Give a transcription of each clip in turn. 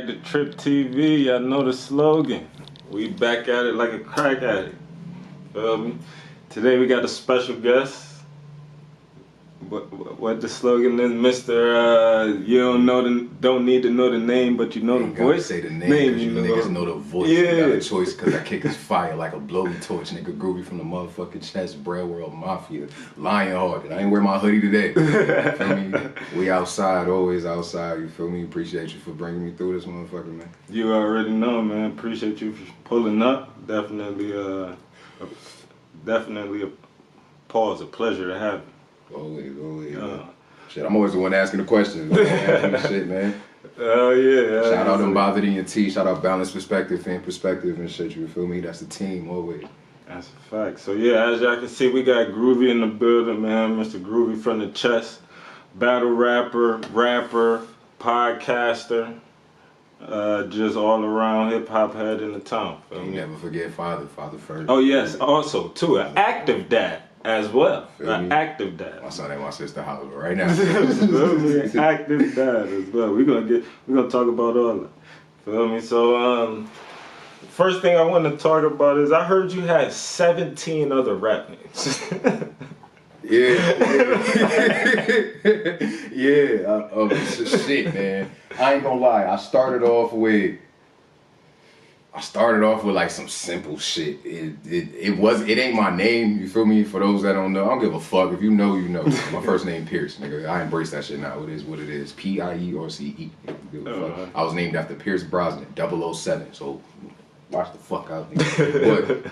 The TrippTV, y'all know the slogan. We back at it like a crack addict. Feel me? Today we got a special guest. What the slogan is, Mr. You don't need to know the name, but you know the voice. Say the name, you niggas know the voice. Yeah. You got a choice because that kick is fire like a blowy torch, nigga. Groovy from the motherfucking chest, Verbal World Mafia, Lionhearted. I ain't wear my hoodie today. You feel me? We outside, always outside. You feel me? Appreciate you for bringing me through this motherfucker, man. You already know, man. Appreciate you for pulling up. Definitely a pause. A pleasure to have you. Always. Shit, I'm always the one asking the questions. Asking the shit, man. Oh yeah. Shout out Unbothered in your T. Shout out Balanced Perspective, Fan Perspective, and shit. You feel me? That's the team always. That's a fact. So yeah, as y'all can see, we got Groovy in the building, man. Mr. Groovy from the chest, battle rapper, podcaster, just all around hip hop head in the town. You never forget father first. Oh yes, also too an active dad as well. An active dad. My son and my sister holler right now. Active dad as well. We're gonna talk about all that. Feel me? So first thing I want to talk about is I heard you had 17 other rap names. Shit, man. I ain't gonna lie. I started off with like some simple shit. It ain't my name, you feel me? For those that don't know, I don't give a fuck. If you know, you know. My first name Pierce, nigga. I embrace that shit now. It is what it is. P-I-E-R-C-E. I was named after Pierce Brosnan, 007. So watch the fuck out, nigga.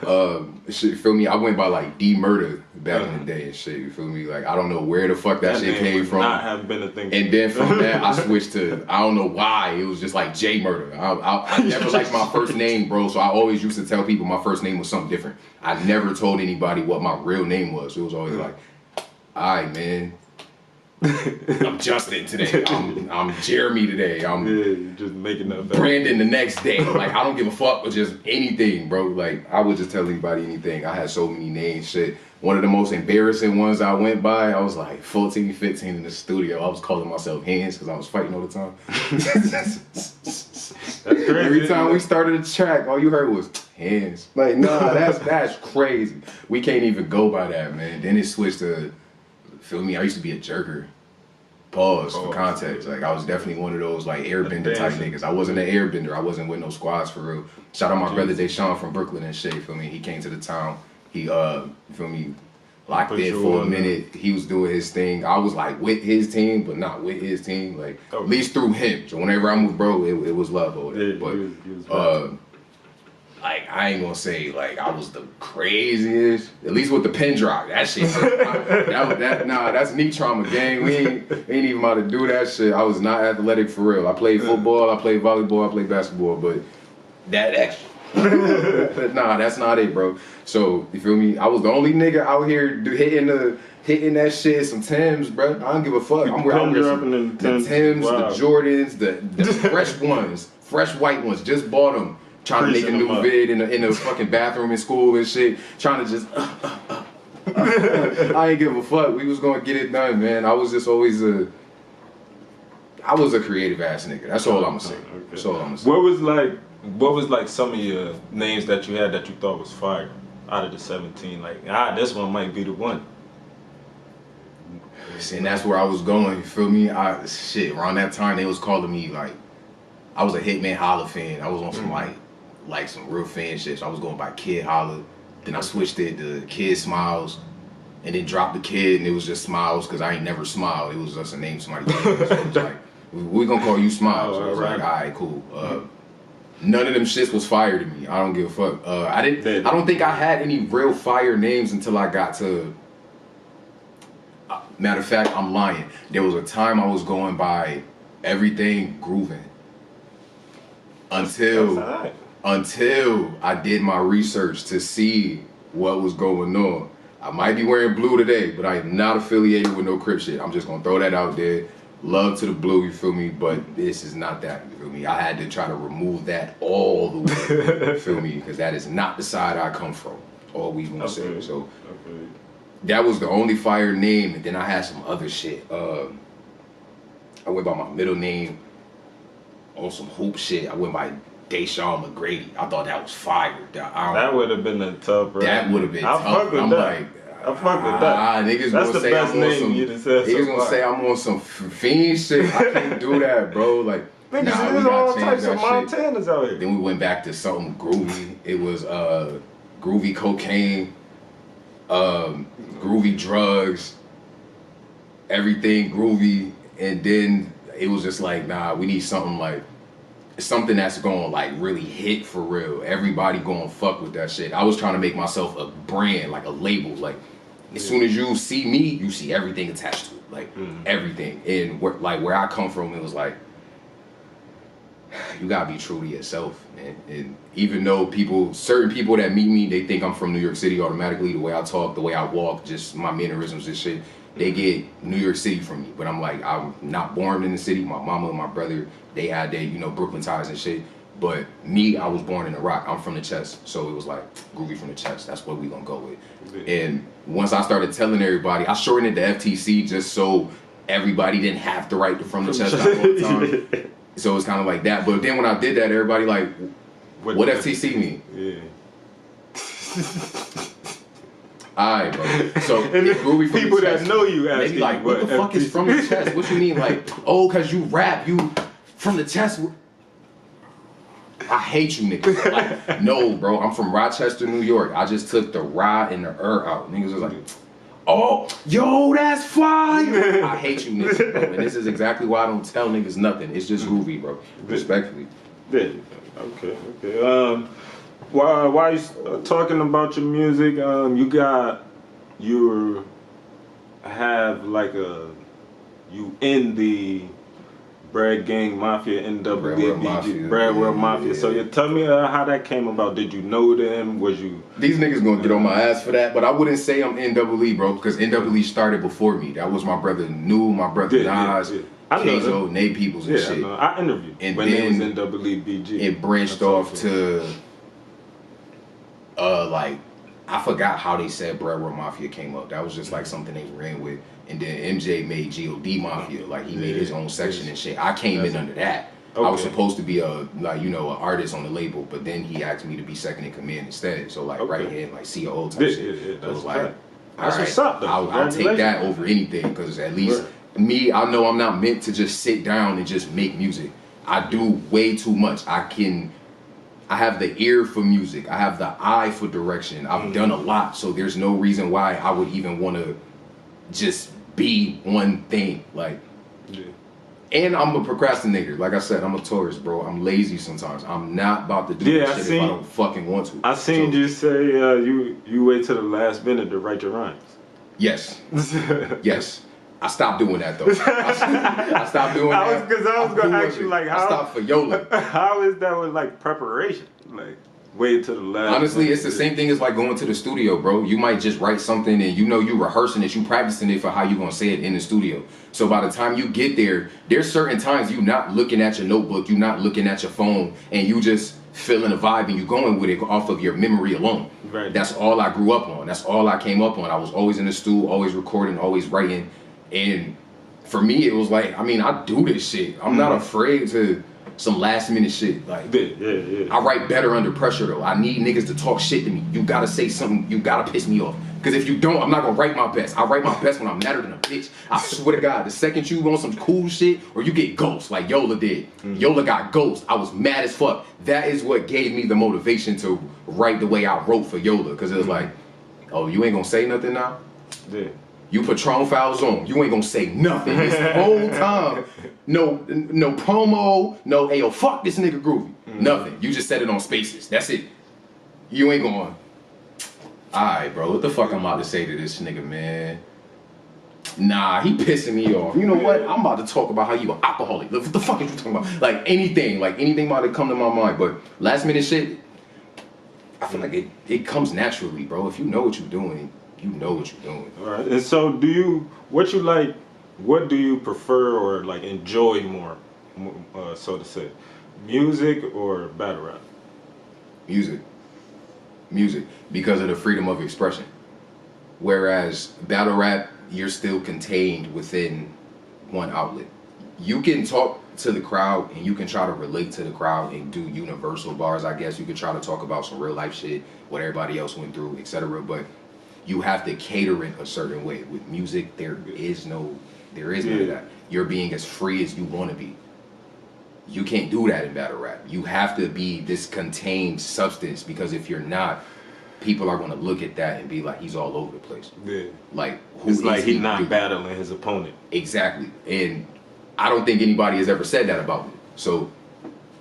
But shit, you feel me? I went by like D Murder back in the day and shit. You feel me? Like I don't know where the fuck that shit came from. Not have been a thing. And then from that, I switched to I don't know why it was just like J Murder. I never liked my first name, bro. So I always used to tell people my first name was something different. I never told anybody what my real name was. It was always like, all right, man. I'm Justin today. I'm Jeremy today. I'm just making up. Brandon the next day. Like I don't give a fuck with just anything, bro. Like I would just tell anybody anything. I had so many names, shit. One of the most embarrassing ones I went by, I was like 14, 15 in the studio. I was calling myself Hands because I was fighting all the time. That's crazy. Every time we started a track, all you heard was Hands. Like, nah, that's crazy. We can't even go by that, man. Then it switched to, feel me, I used to be a jerker. Pause for context. Like I was definitely one of those like airbender type niggas. I wasn't an airbender. I wasn't with no squads for real. Shout out my brother Deshaun from Brooklyn and shit. Feel me? He came to the town. He feel me, locked in for a minute. He was doing his thing. I was like with his team, but not with his team. Like at least through him. So whenever I moved, bro, it was love over there. But like I ain't gonna say like I was the craziest. At least with the pin drop, that shit. That's knee trauma, gang. We ain't even about to do that shit. I was not athletic for real. I played football, I played volleyball, I played basketball, but that extra. Nah, that's not it, bro. So you feel me? I was the only nigga out here hitting that shit. Some Timbs, bro. I don't give a fuck. I'm wearing the Timbs, wow. The Jordans, the fresh ones, fresh white ones. Just bought them. Trying to make a new vid in the fucking bathroom in school and shit. Trying to just I ain't give a fuck. We was gonna get it done, man. I was just always a creative ass nigga. That's all I'm gonna say. Okay. That's all I'm gonna say. What was like some of your names that you had that you thought was fire out of the 17? Like, this one might be the one. See, and that's where I was going. You feel me? Around that time they was calling me like I was a Hitman Holla fan. I was on some like some real fan shit. So I was going by Kid Holla. Then I switched it to Kid Smiles. And then dropped the Kid and it was just Smiles because I ain't never smiled. It was just a name somebody gave me. So it was like, we're gonna call you Smiles. So I was like, all right, cool. None of them shits was fire to me. I don't give a fuck. I don't think I had any real fire names until I got to. Matter of fact, I'm lying. There was a time I was going by everything grooving. Until I did my research to see what was going on. I might be wearing blue today, but I am not affiliated with no Crip shit. I'm just gonna throw that out there. Love to the blue, you feel me? But this is not that, you feel me? I had to try to remove that all the way, you feel me? Because that is not the side I come from. All we gonna say. So that was the only fire name, and then I had some other shit. I went by my middle name. on some hoop shit. I went by Deshaun McGrady. I thought that was fire. That would have been a tough, bro. That would have been tough. Fuck with I'm that. like, I fuck with that. Niggas That's gonna the say best I'm on name some. you done said Niggas so gonna say I'm on some fiend shit. I can't do that, bro. Like, Niggas, nah, we there's gotta all change types of that shit. Montanas out here. Then we went back to something groovy. It was groovy cocaine, groovy drugs, everything groovy, and then it was just like, nah, we need something like something that's gonna like really hit for real. Everybody gonna fuck with that shit. I was trying to make myself a brand, like a label. Like as soon as you see me, you see everything attached to it, like everything. And where I come from, it was like you gotta be true to yourself, man. And even though certain people that meet me, they think I'm from New York City automatically. The way I talk, the way I walk, just my mannerisms and shit. They get New York City from me, but I'm like, I'm not born in the city. My mama and my brother, they had their, Brooklyn ties and shit. But me, I was born in the Rock. I'm from the chest. So it was like, groovy from the chest. That's what we gonna go with. And once I started telling everybody, I shortened it to FTC just so everybody didn't have to write the from the chest out all the time. So it's kind of like that. But then when I did that, everybody like, what FTC mean? Yeah. Alright, bro. So groovy from people the chest, that know you they be like, what the fuck is from the chest? What you mean? Like, oh, cause you rap, you from the chest. I hate you niggas. Like, no, bro. I'm from Rochester, New York. I just took the Ra and the out. Niggas was like, oh, yo, that's fire. I hate you niggas, bro. And this is exactly why I don't tell niggas nothing. It's just groovy, bro. Respectfully. Okay. While you talking about your music, you in the Brad Gang Mafia, NWBG, Brad World Mafia. So you tell me how that came about. Did you know them? Was you? These niggas gonna get on my ass for that, but I wouldn't say I'm NWE, bro, because NWE started before me. That was my brother New, my brother Nas, Keizo, Nate Peoples and shit. I interviewed and when then it was NWBG. It branched off to like, I forgot how they said Brad World Mafia came up. That was just like something they ran with. And then MJ made G.O.D. Mafia, like he made his own section and shit. I came in under that. Okay. I was supposed to be an artist on the label, but then he asked me to be second in command instead. So like right here, like COO type shit. It was like, all right, I'll take that over anything, because at least me, I know I'm not meant to just sit down and just make music. I do way too much. I have the ear for music. I have the eye for direction. I've done a lot, so there's no reason why I would even want to just be one thing. Like, and I'm a procrastinator. Like I said, I'm a tourist, bro. I'm lazy sometimes. I'm not about to do this shit if I don't fucking want to. I seen you say you wait till the last minute to write your rhymes. Yes. Yes. I stopped doing that though. I stopped doing that. Because I was gonna ask you, like, how I stopped for Yola. How is that with like preparation? Like, wait till the last. Honestly, it's the same thing as like going to the studio, bro. You might just write something and you rehearsing it, you practicing it for how you gonna say it in the studio. So by the time you get there, there's certain times you not looking at your notebook, you not looking at your phone, and you just feeling the vibe and you going with it off of your memory alone. Right. That's all I grew up on. That's all I came up on. I was always in the studio, always recording, always writing. And for me, it was like, I mean, I do this shit. I'm not afraid to some last minute shit. Like, I write better under pressure though. I need niggas to talk shit to me. You gotta say something. You gotta piss me off. Because if you don't, I'm not gonna write my best. I write my best when I'm madder than a bitch. I swear to God, the second you want some cool shit, or you get ghost like Yola did. Yola got ghost. I was mad as fuck. That is what gave me the motivation to write the way I wrote for Yola. Because it was like, oh, you ain't gonna say nothing now? Yeah. You Patron fouls on. You ain't gonna say nothing this whole time. No promo. No, hey, yo, fuck this nigga Groovy. Nothing. You just said it on Spaces. That's it. You ain't going. Alright, bro. What the fuck I'm about to say to this nigga, man? Nah, he pissing me off. You know what? I'm about to talk about how you an alcoholic. What the fuck are you talking about? Like anything about to come to my mind. But last minute shit, I feel like it comes naturally, bro. If you know what you're doing, you know what you're doing. All right. And so what do you prefer or like enjoy more, so to say? Music or battle rap? Music. Because of the freedom of expression. Whereas battle rap, you're still contained within one outlet. you can talk to the crowd and you can try to relate to the crowd and do universal bars. I guess you could try to talk about some real life shit, what everybody else went through, etc. But you have to cater it a certain way. With music, there is none of that. You're being as free as you want to be. You can't do that in battle rap. You have to be this contained substance, because if you're not, people are going to look at that and be like, he's all over the place. Yeah. Like, it's like he's not battling his opponent. Exactly. And I don't think anybody has ever said that about me. So,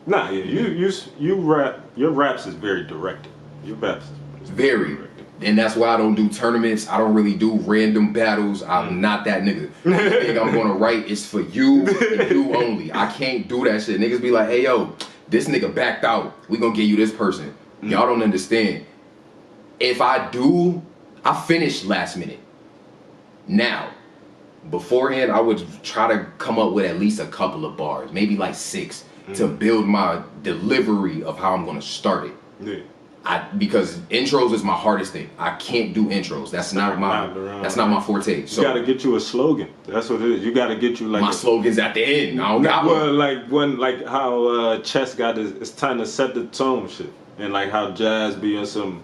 nah, yeah, you rap. Your raps is very directed. Your raps is very. And that's why I don't do tournaments. I don't really do random battles. I'm not that nigga. Anything I'm gonna write is for you and you only. I can't do that shit. Niggas be like, hey yo, this nigga backed out. We gonna give you this person. Y'all don't understand. If I do, I finish last minute. Now, beforehand, I would try to come up with at least a couple of bars, maybe like 6, to build my delivery of how I'm gonna start it. Yeah. Because intros is my hardest thing. I can't do intros. That's not my forte. So you gotta get you a slogan. That's what it is. You gotta get you like my slogan's at the end. I don't got one. like how Chess got it's time to set the tone shit, and like how Jazz be on some.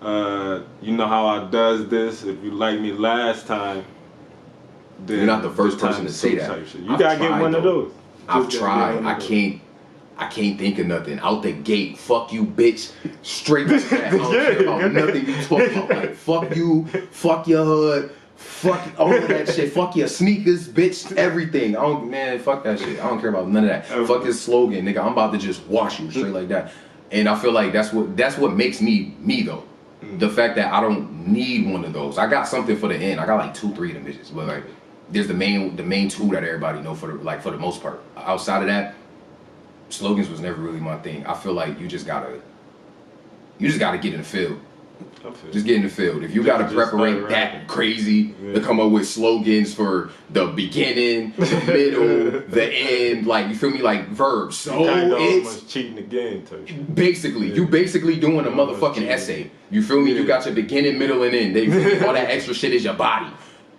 You know how I does this. If you like me last time, then you're not the first person to say that. You gotta get one of those. I've tried. I can't think of nothing. Out the gate, fuck you, bitch. Straight like that. I don't care about nothing you talk about. Like, fuck you, fuck your hood, fuck all of that shit. Fuck your sneakers, bitch, everything. Fuck that shit. I don't care about none of that. Fuck this slogan, nigga. I'm about to just wash you straight like that. And I feel like that's what makes me though. The fact that I don't need one of those. I got something for the end. I got like 2, 3 of them bitches. But like, there's the main 2 that everybody know for the most part. Outside of that, slogans was never really my thing. I feel like you just gotta get in the field. Just get in the field. If you gotta preparate that crazy to come up with slogans for the beginning, the middle, the end, like, you feel me, like verbs. So it's cheating the game. Basically, you basically doing a motherfucking essay. You feel me? You got your beginning, middle, and end. All that extra shit is your body.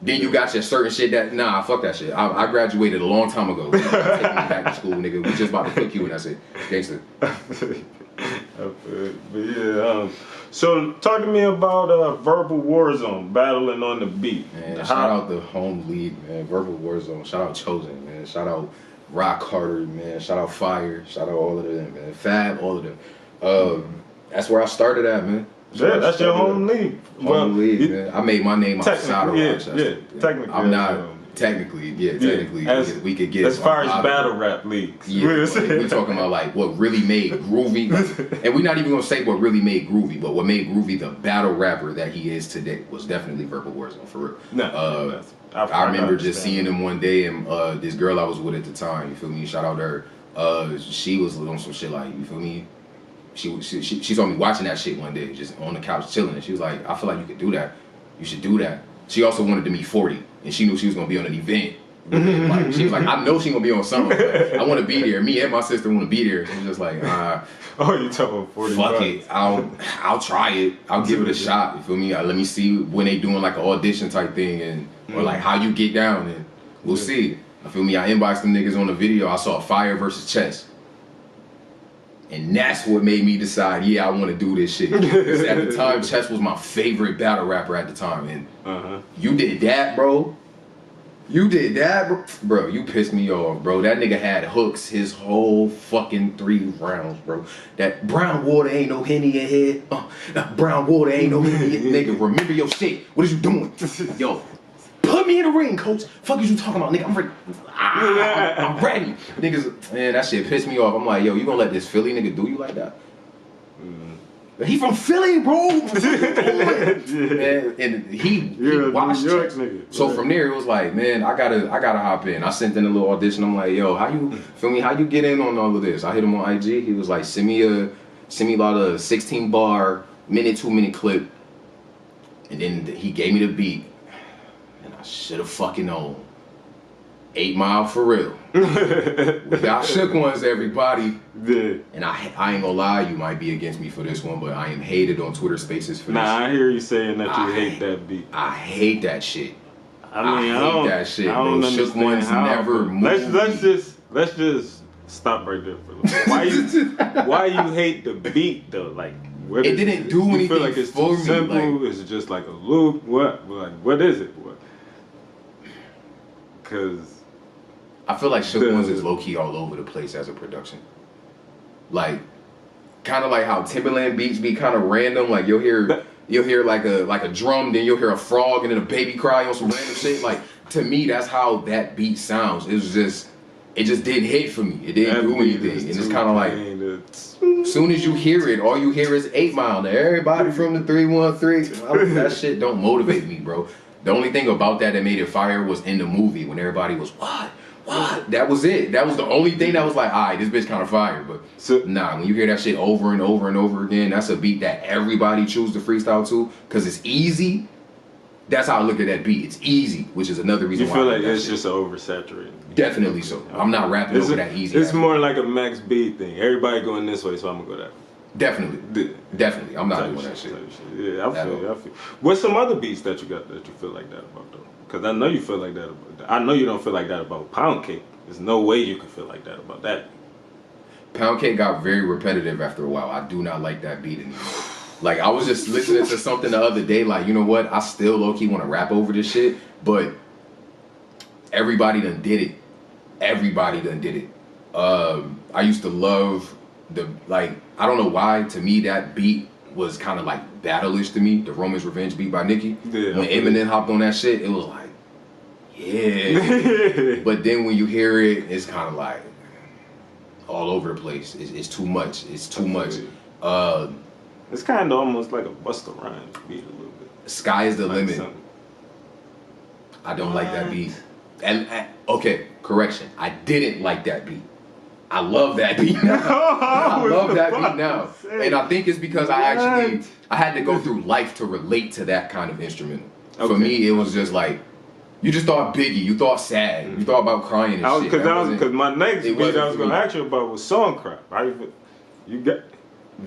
Then you got your certain shit that, fuck that shit. I graduated a long time ago. Take me back to school, nigga. We just about to cook you and that's it. Gangster. But yeah, so talk to me about Verbal Warzone, battling on the beat. Man, shout out the home league, man. Verbal Warzone. Shout out Chosen, man. Shout out Lionhearted, man. Shout out Fire. Shout out all of them, man. Fab, all of them. That's where I started at, man. Yeah, that's your home league. Home league, man. I made my name outside of Rochester. Technically. I'm not. Technically, we could get as far as battle rap leagues. Yeah, we're talking about like what really made Groovy, and we're not even gonna say what really made Groovy, but what made Groovy the battle rapper that he is today was definitely Verbal Warzone, for real. I remember just seeing him one day, and this girl I was with at the time, you feel me? Shout out to her. She was on some shit like, you feel me? She saw me watching that shit one day, just on the couch chilling, and she was like, I feel like you could do that. You should do that. She also wanted to meet 40, and she knew she was gonna be on an event. Like, she was like, I know she gonna be on something. I want to be there. Me and my sister want to be there. She was just like, oh, you talking 40? Fuck it. I'll try it. I'll give it a shot. You feel me? Let me see when they doing like an audition type thing, and or like how you get down, and we'll see. I feel me? I inboxed them niggas on the video. I saw Fire versus Chess. And that's what made me decide, I want to do this shit. Because at the time, Chess was my favorite battle rapper at the time. And you did that, bro. You did that, bro. Bro, you pissed me off, bro. That nigga had hooks his whole fucking 3 rounds, bro. That brown water ain't no Henny in here. That brown water ain't no Henny in here. Nigga, remember your shit. What is you doing? Yo, put me in the ring, coach. Fuck is you talking about, nigga? I'm ready. I'm ready. Niggas, man, that shit pissed me off. I'm like, yo, you gonna let this Philly nigga do you like that? He from Philly, bro. Man, and he watched Chess. So from there, it was like, man, I gotta hop in. I sent in a little audition. I'm like, yo, how you get in on all of this? I hit him on IG. He was like, send me a 16-bar, 2-minute clip. And then he gave me the beat. And I should have fucking known. 8 Mile for real. We got shook ones, everybody. Yeah. And I ain't gonna lie, you might be against me for this one, but I am hated on Twitter Spaces for this. Nah, I hear you saying that you hate that beat. I hate that shit. I mean, I hate that shit, I don't bro. Shook understand ones how. never moved. Let's just stop right there for a little. Why you hate the beat though? Like, what It didn't do anything You feel like it's for too me, simple? like- Is it just like a loop? What is it? What? Because I feel like Shook Ones is low key all over the place as a production. Like, kind of like how Timberland beats be kind of random. Like you'll hear like a drum, then you'll hear a frog, and then a baby cry on some random shit. Like to me, that's how that beat sounds. It just didn't hit for me. It didn't do anything, and it's kind of like. As soon as you hear it, all you hear is 8 Mile. Now everybody from the 313. That shit don't motivate me, bro. The only thing about that made it fire was in the movie when everybody was what? That was it. That was the only thing that was like, alright, this bitch kind of fire. But nah, when you hear that shit over and over and over again, that's a beat that everybody choose to freestyle to because it's easy. That's how I look at that beat. It's easy, which is another reason why. You feel like it's just oversaturated. Definitely so. I'm not rapping over that easy. It's more like a Max B thing. Everybody going this way, so I'm gonna go that way. Definitely. I'm not doing that shit. Yeah, I feel. What's some other beats that you got that you feel like that about though? Because I know you feel like that about that. I know you don't feel like that about Pound Cake. There's no way you can feel like that about that. Pound Cake got very repetitive after a while. I do not like that beat anymore. Like I was just listening to something the other day. Like you know what? I still low key want to rap over this shit, but everybody done did it. I used to love I don't know why, to me that beat was kind of like battle-ish to me, the Roman's Revenge beat by Nicki. Yeah, when Eminem hopped on that shit, it was like, yeah. But then when you hear it, it's kind of like all over the place. It's too much. It's too much. It's kind of almost like a Busta Rhymes beat a little bit. Sky is the limit. I don't like that beat. And okay, correction. I didn't like that beat. I love that beat now. I love that beat now. And I think it's because I had to go through life to relate to that kind of instrumental. For me, it was just like, you just thought Biggie, you thought sad, you thought about crying and shit. Because my next beat I was going to ask you about was Song Crap. You got...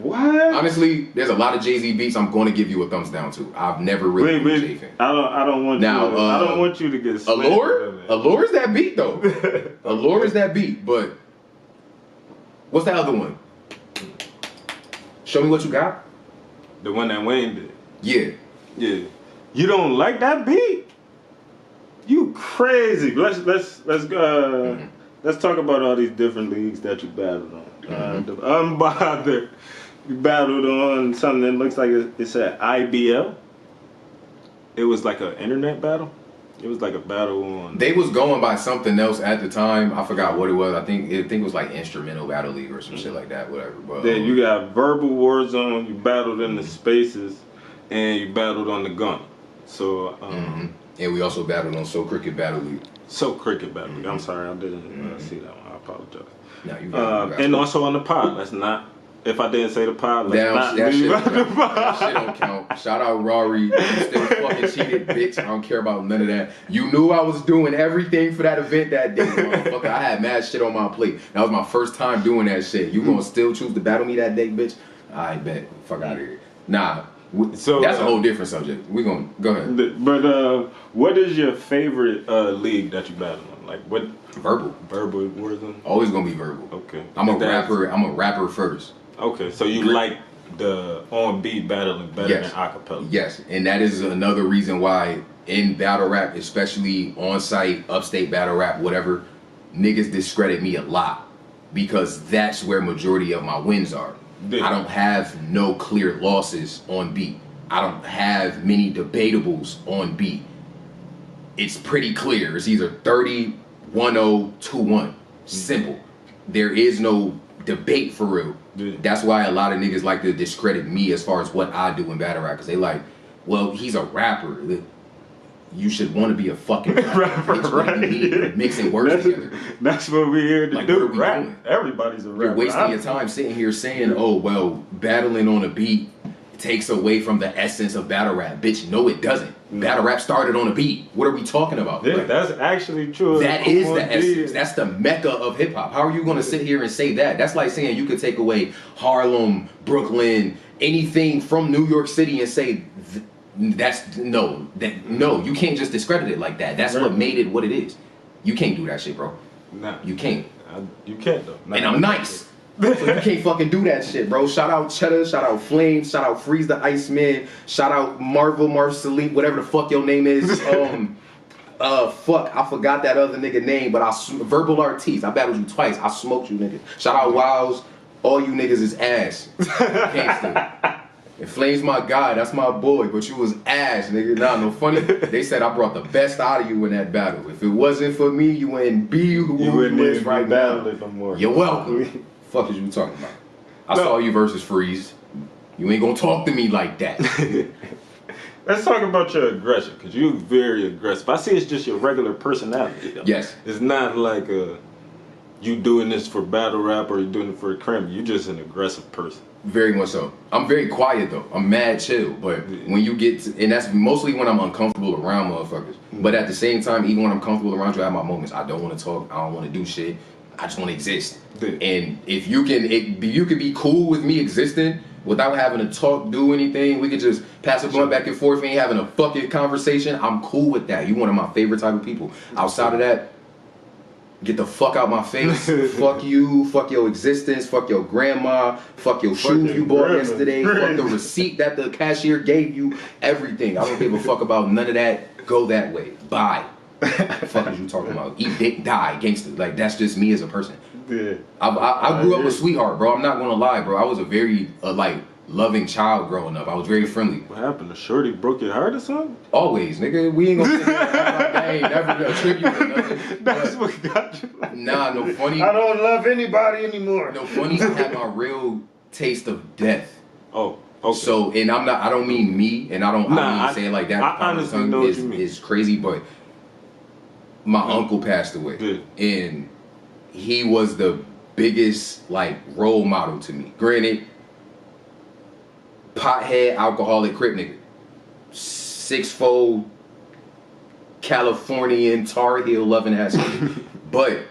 What? Honestly, there's a lot of Jay-Z beats I'm going to give you a thumbs down to. I've never really been a Jay fan. I don't want you to get slammed. Allure is that beat though. Allure is that beat, but what's that other one? Show Me What You Got? The one that Wayne did. Yeah. You don't like that beat? You crazy. Let's talk about all these different leagues that you battled on. The Unbothered. You battled on something that looks like it's at IBL. It was like an internet battle. It was like a battle on. They was going by something else at the time. I forgot what it was. I think it was like Instrumental Battle League or some shit like that. Whatever. But then you got Verbal Warzone. You battled in the spaces, and you battled on the gun. So. And we also battled on So Cricket Battle League. So Cricket Battle League. I'm sorry, I didn't see that one. I apologize. No, you got and also on the pod. Let's not. If I didn't say the pod, let's not leave out the pod. That shit don't count. Shout out Rory. You still fucking cheated, bitch. I don't care about none of that. You knew I was doing everything for that event that day, motherfucker. I had mad shit on my plate. That was my first time doing that shit. You gonna still choose to battle me that day, bitch? I bet. Fuck out of here. Nah. So that's a whole different subject. We gonna go ahead. But what is your favorite league that you battle on? Like what? Verbal Warzone. Always gonna be verbal. Okay. I'm a rapper first. Okay, so you like the on-beat battling better than acapella? Yes, and that is another reason why in battle rap, especially on-site, upstate battle rap, whatever, niggas discredit me a lot because that's where majority of my wins are. I don't have no clear losses on beat. I don't have many debatables on beat. It's pretty clear. It's either 30, 1-0, 2-1. Simple. There is no debate for real. That's why a lot of niggas like to discredit me as far as what I do in battle rap, because they like, well, he's a rapper. You should want to be a fucking rapper, right? Mixing words together. That's what we're here to do. Rap. Doing? Everybody's a rapper. You're wasting your time sitting here saying, oh, well, battling on a beat takes away from the essence of battle rap. Bitch, no, it doesn't. Battle rap started on a beat. What are we talking about? Yeah, that's actually true. That is the essence. That's the mecca of hip hop. How are you going to sit here and say that? That's like saying you could take away Harlem, Brooklyn, anything from New York City and say No, you can't just discredit it like that. That's what made it what it is. You can't do that shit, bro. Nah, you can't. You can't though. And I'm nice. So you can't fucking do that shit, bro. Shout out Cheddar, shout out Flames, shout out Freeze the Iceman, shout out Marceline, whatever the fuck your name is. Fuck, I forgot that other nigga name, but Verbal Artiste. I battled you twice. I smoked you niggas. Shout out Wows. All you niggas is ass. Gangsta. And Flames my guy, that's my boy, but you was ass, nigga. Nah, no funny. They said I brought the best out of you in that battle. If it wasn't for me, you wouldn't be who you is right now. No more. You're welcome. Fuck is you talking about? I saw you versus Freeze. You ain't gonna talk to me like that. Let's talk about your aggression, because you're very aggressive. I see it's just your regular personality, though. Yes. It's not like you doing this for battle rap or you doing it for a crime. You're just an aggressive person. Very much so. I'm very quiet though. I'm mad chill. But when you get to, and that's mostly when I'm uncomfortable around motherfuckers. But at the same time, even when I'm comfortable around you, I have my moments. I don't want to talk. I don't want to do shit. I just want to exist. And if you can, you could be cool with me existing without having to talk, do anything. We could just pass a blunt back and forth. We ain't having a fucking conversation. I'm cool with that. You one of my favorite type of people. Outside of that, get the fuck out my face. Fuck you. Fuck your existence. Fuck your grandma. Fuck your shoes you bought yesterday. Fuck the receipt that the cashier gave you. Everything. I don't give a fuck about none of that. Go that way. Bye. Fuck is you talking about? Eat, dick, die, gangster. Like that's just me as a person. Yeah. I grew up a sweetheart, bro. I'm not gonna lie, bro. I was a very like loving child growing up. I was very friendly. What happened? The shorty broke your heart or something? Always, nigga. We ain't gonna sit there and act like that ain't never a tribute or nothing. That's what got you. Nah, no funny. I don't love anybody anymore. No funny. I had my real taste of death. Oh. Okay. So, and I don't mean me, and I mean saying like that. I honestly know what you mean. It's crazy, but my uncle passed away, and he was the biggest like role model to me. Granted, pothead, alcoholic, crip nigga, 6'4", Californian Tar Heel loving ass nigga. But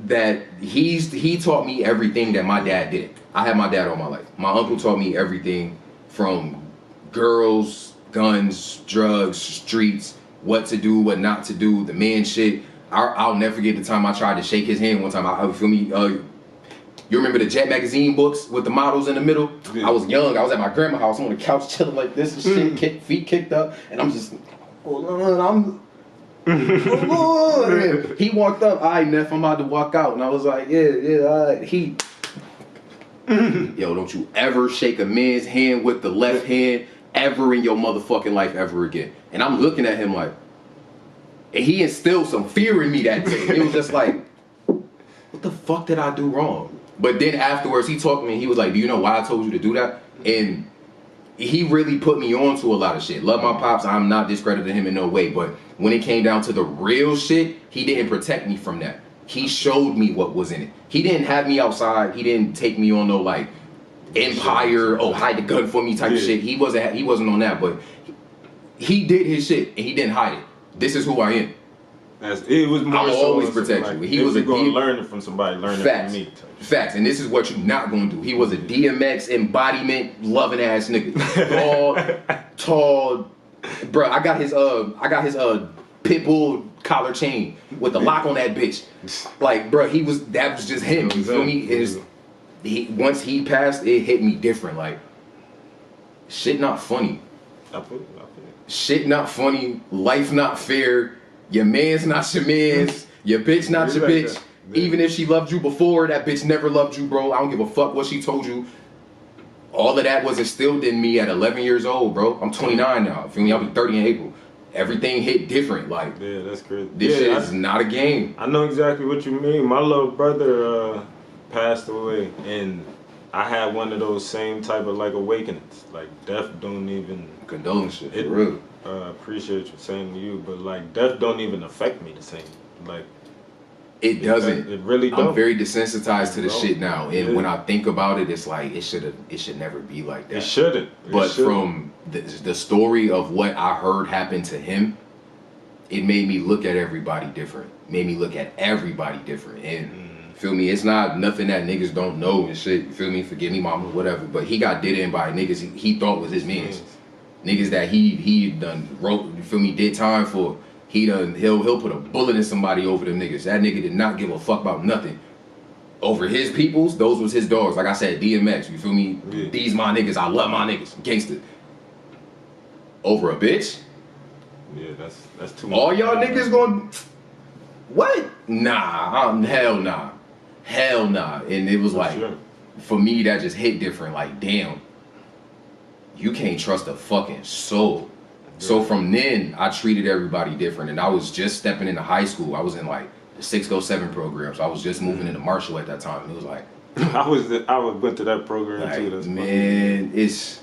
that he taught me everything that my dad did. I had my dad all my life. My uncle taught me everything from girls, guns, drugs, streets, what to do, what not to do, the man shit. I'll never forget the time I tried to shake his hand one time. I feel me. You remember the Jet magazine books with the models in the middle? Yeah. I was young. I was at my grandma's house on the couch chilling like this and shit, feet kicked up, and I'm just, hold on. He walked up. All right, Neff, I'm about to walk out, and I was like, yeah, all right. He, yo, don't you ever shake a man's hand with the left hand ever in your motherfucking life ever again. And I'm looking at him like, and he instilled some fear in me that day. It was just like, what the fuck did I do wrong? But then afterwards, he talked to me and he was like, do you know why I told you to do that? And he really put me on to a lot of shit. Love my pops. I'm not discrediting him in no way. But when it came down to the real shit, he didn't protect me from that. He showed me what was in it. He didn't have me outside. He didn't take me on no like empire, hide the gun for me type of shit. He wasn't on that, but he did his shit and he didn't hide it. This is who I am. It was more I'm so always protect you. He was going to learn it from somebody, learn it from me. Facts, and this is what you're not going to do. He was a DMX embodiment loving ass nigga. Tall, bro. I got his Pitbull collar chain with the lock on that bitch. Like, bro, that was just him. You feel me? Once he passed, it hit me different. Like, shit not funny. I feel it. Shit not funny. Life not fair. Your man's not your man's. Your bitch not your bitch. Even if she loved you before, that bitch never loved you, bro. I don't give a fuck what she told you. All of that was instilled in me at 11 years old, bro. I'm 29 now. Feel me? I'll be 30 in April. Everything hit different. Like, yeah, that's crazy. This shit is not a game. I know exactly what you mean. My little brother passed away, and I had one of those same type of like awakenings. Like, death don't even... Condolences, for real. Appreciate you saying to you, but like death don't even affect me the same. Like it doesn't. It really don't. I'm very desensitized to the shit now, and when I think about it, it's like it should never be like that. It shouldn't. But from the story of what I heard happen to him, it made me look at everybody different. Made me look at everybody different, and feel me, it's not nothing that niggas don't know and shit. You feel me? Forgive me, mama, whatever. But he got did in by niggas he thought was his mans. Niggas that he done wrote, you feel me, did time for. He'll put a bullet in somebody over them niggas. That nigga did not give a fuck about nothing. Over his peoples, those was his dogs. Like I said, DMX, you feel me? Yeah. These my niggas, I love my niggas. Gangsta. Over a bitch? Yeah, that's too much. All y'all niggas gonna... What? Nah, hell nah. Hell nah. And it was like, for me, that just hit different. Like, damn. You can't trust a fucking soul. Yeah. So from then, I treated everybody different. And I was just stepping into high school. I was in like the 607 program. So I was just moving into Marshall at that time. And it was like... I went to that program like, too. That's man, it's...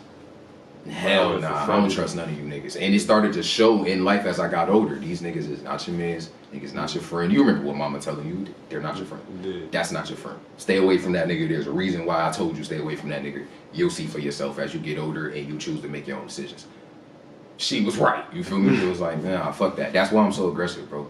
Hell nah, I don't trust none of you niggas. And it started to show in life as I got older. These niggas is not your mans. Niggas not your friend. You remember what mama telling you? They're not your friend. Yeah. That's not your friend. Stay away from that nigga. There's a reason why I told you stay away from that nigga. You'll see for yourself as you get older and you choose to make your own decisions. She was right. You feel me? It was like, nah, fuck that. That's why I'm so aggressive, bro.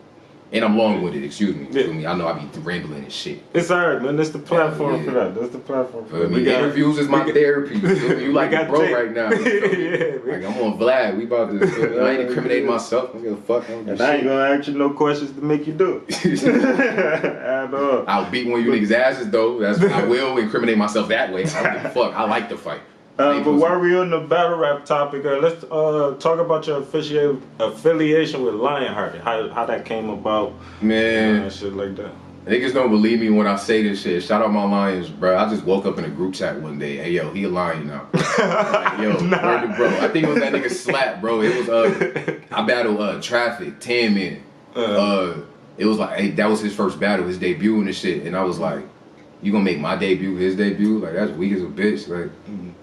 And I'm long-winded, excuse me. You feel me? I know I be rambling and shit. It's alright, man. That's the platform for that. That's the platform for that. Interviews is my therapy. You like a bro right now. Like, I'm on Vlad. We about to... I ain't incriminating myself. I'm gonna fuck. And I ain't gonna ask you no questions to make you do it. At all. I'll beat one of you niggas' asses, though. I will incriminate myself that way. I don't give a fuck. I like to fight. But while we're on the battle rap topic, let's talk about your affiliation with Lionhearted. How that came about, man, and shit like that. Niggas don't believe me when I say this shit. Shout out my Lions, bro. I just woke up in a group chat one day. Hey, yo, he a Lion now. Like, yo, word to bro. I think it was that nigga Slap, bro. It was I battled Traffic, 10 men. It was like, hey, that was his first battle, his debut and this shit, and I was like, you gonna make my debut his debut? Like, that's weak as a bitch. Like,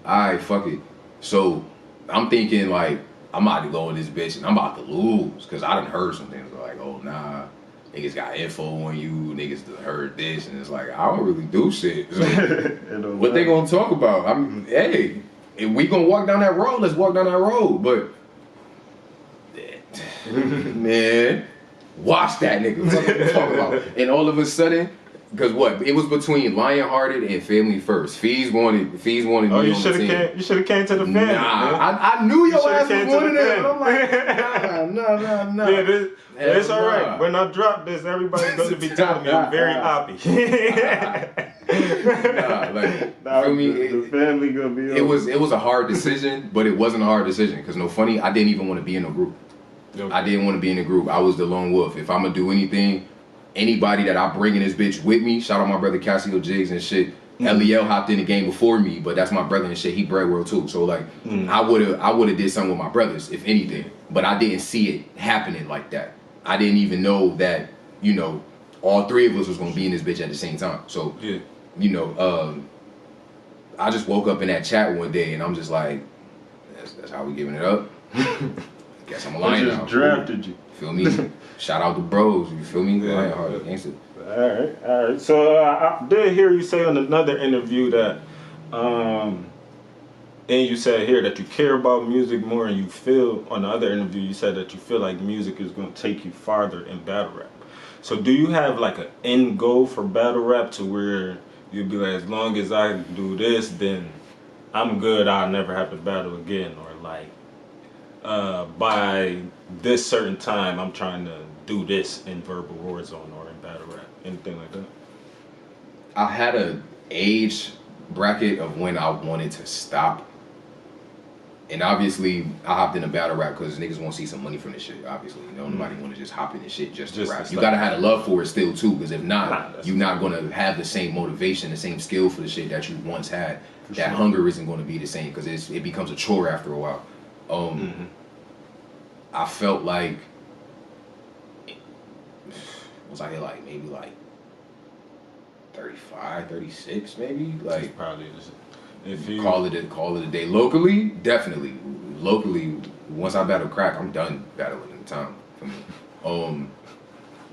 alright, fuck it. So, I'm thinking, like, I'm about to go in this bitch and I'm about to lose. Because I done heard some things like, oh, nah, niggas got info on you, niggas done heard this. And it's like, I don't really do shit. So, what they gonna talk about? Hey, if we gonna walk down that road, let's walk down that road. But, man, watch that nigga. What you talking about? And all of a sudden, because what? It was between Lionhearted and Family First. Fees wanted oh, you should have came to the family. Nah, I knew your ass was one of them. I'm like, nah. Yeah, it's all right. When I drop this, everybody's going to be telling me I'm very happy. For me, the family gonna be. It was a hard decision, but it wasn't a hard decision. Because no funny, I didn't even want to be in a group. Okay. I didn't want to be in a group. I was the lone wolf. If I'm gonna do anything. Anybody that I bring in this bitch with me, shout out my brother Cassio Jigs and shit. LEL hopped in the game before me, but that's my brother and shit. He bread world too. So like, I would have did something with my brothers, if anything. But I didn't see it happening like that. I didn't even know that, you know, all three of us was gonna be in this bitch at the same time. So, you know, I just woke up in that chat one day and I'm just like, that's how we giving it up. Guess I'm a Lion now. Drafted you. Feel me? Shout out to bros, you feel me? Lionhearted gangster. Alright. So I did hear you say on another interview that, and you said here that you care about music more, and you feel, on the other interview, you said that you feel like music is going to take you farther in battle rap. So do you have like an end goal for battle rap to where you'd be like, as long as I do this, then I'm good, I'll never have to battle again, or like, by this certain time, I'm trying to do this in Verbal Warzone or in battle rap, anything like that? I had an age bracket of when I wanted to stop. And obviously, I hopped into battle rap because niggas want to see some money from this shit, obviously. You know, nobody want to just hop in this shit just to rap. You got to have a love for it still, too, because if not, you're not going to have the same motivation, the same skill for the shit that you once had. That hunger isn't going to be the same because it becomes a chore after a while. I felt like, was I like maybe like 35, 36 maybe? Like, probably just, if you call it a day. Locally, definitely. Locally, once I battle crack, I'm done battling in time.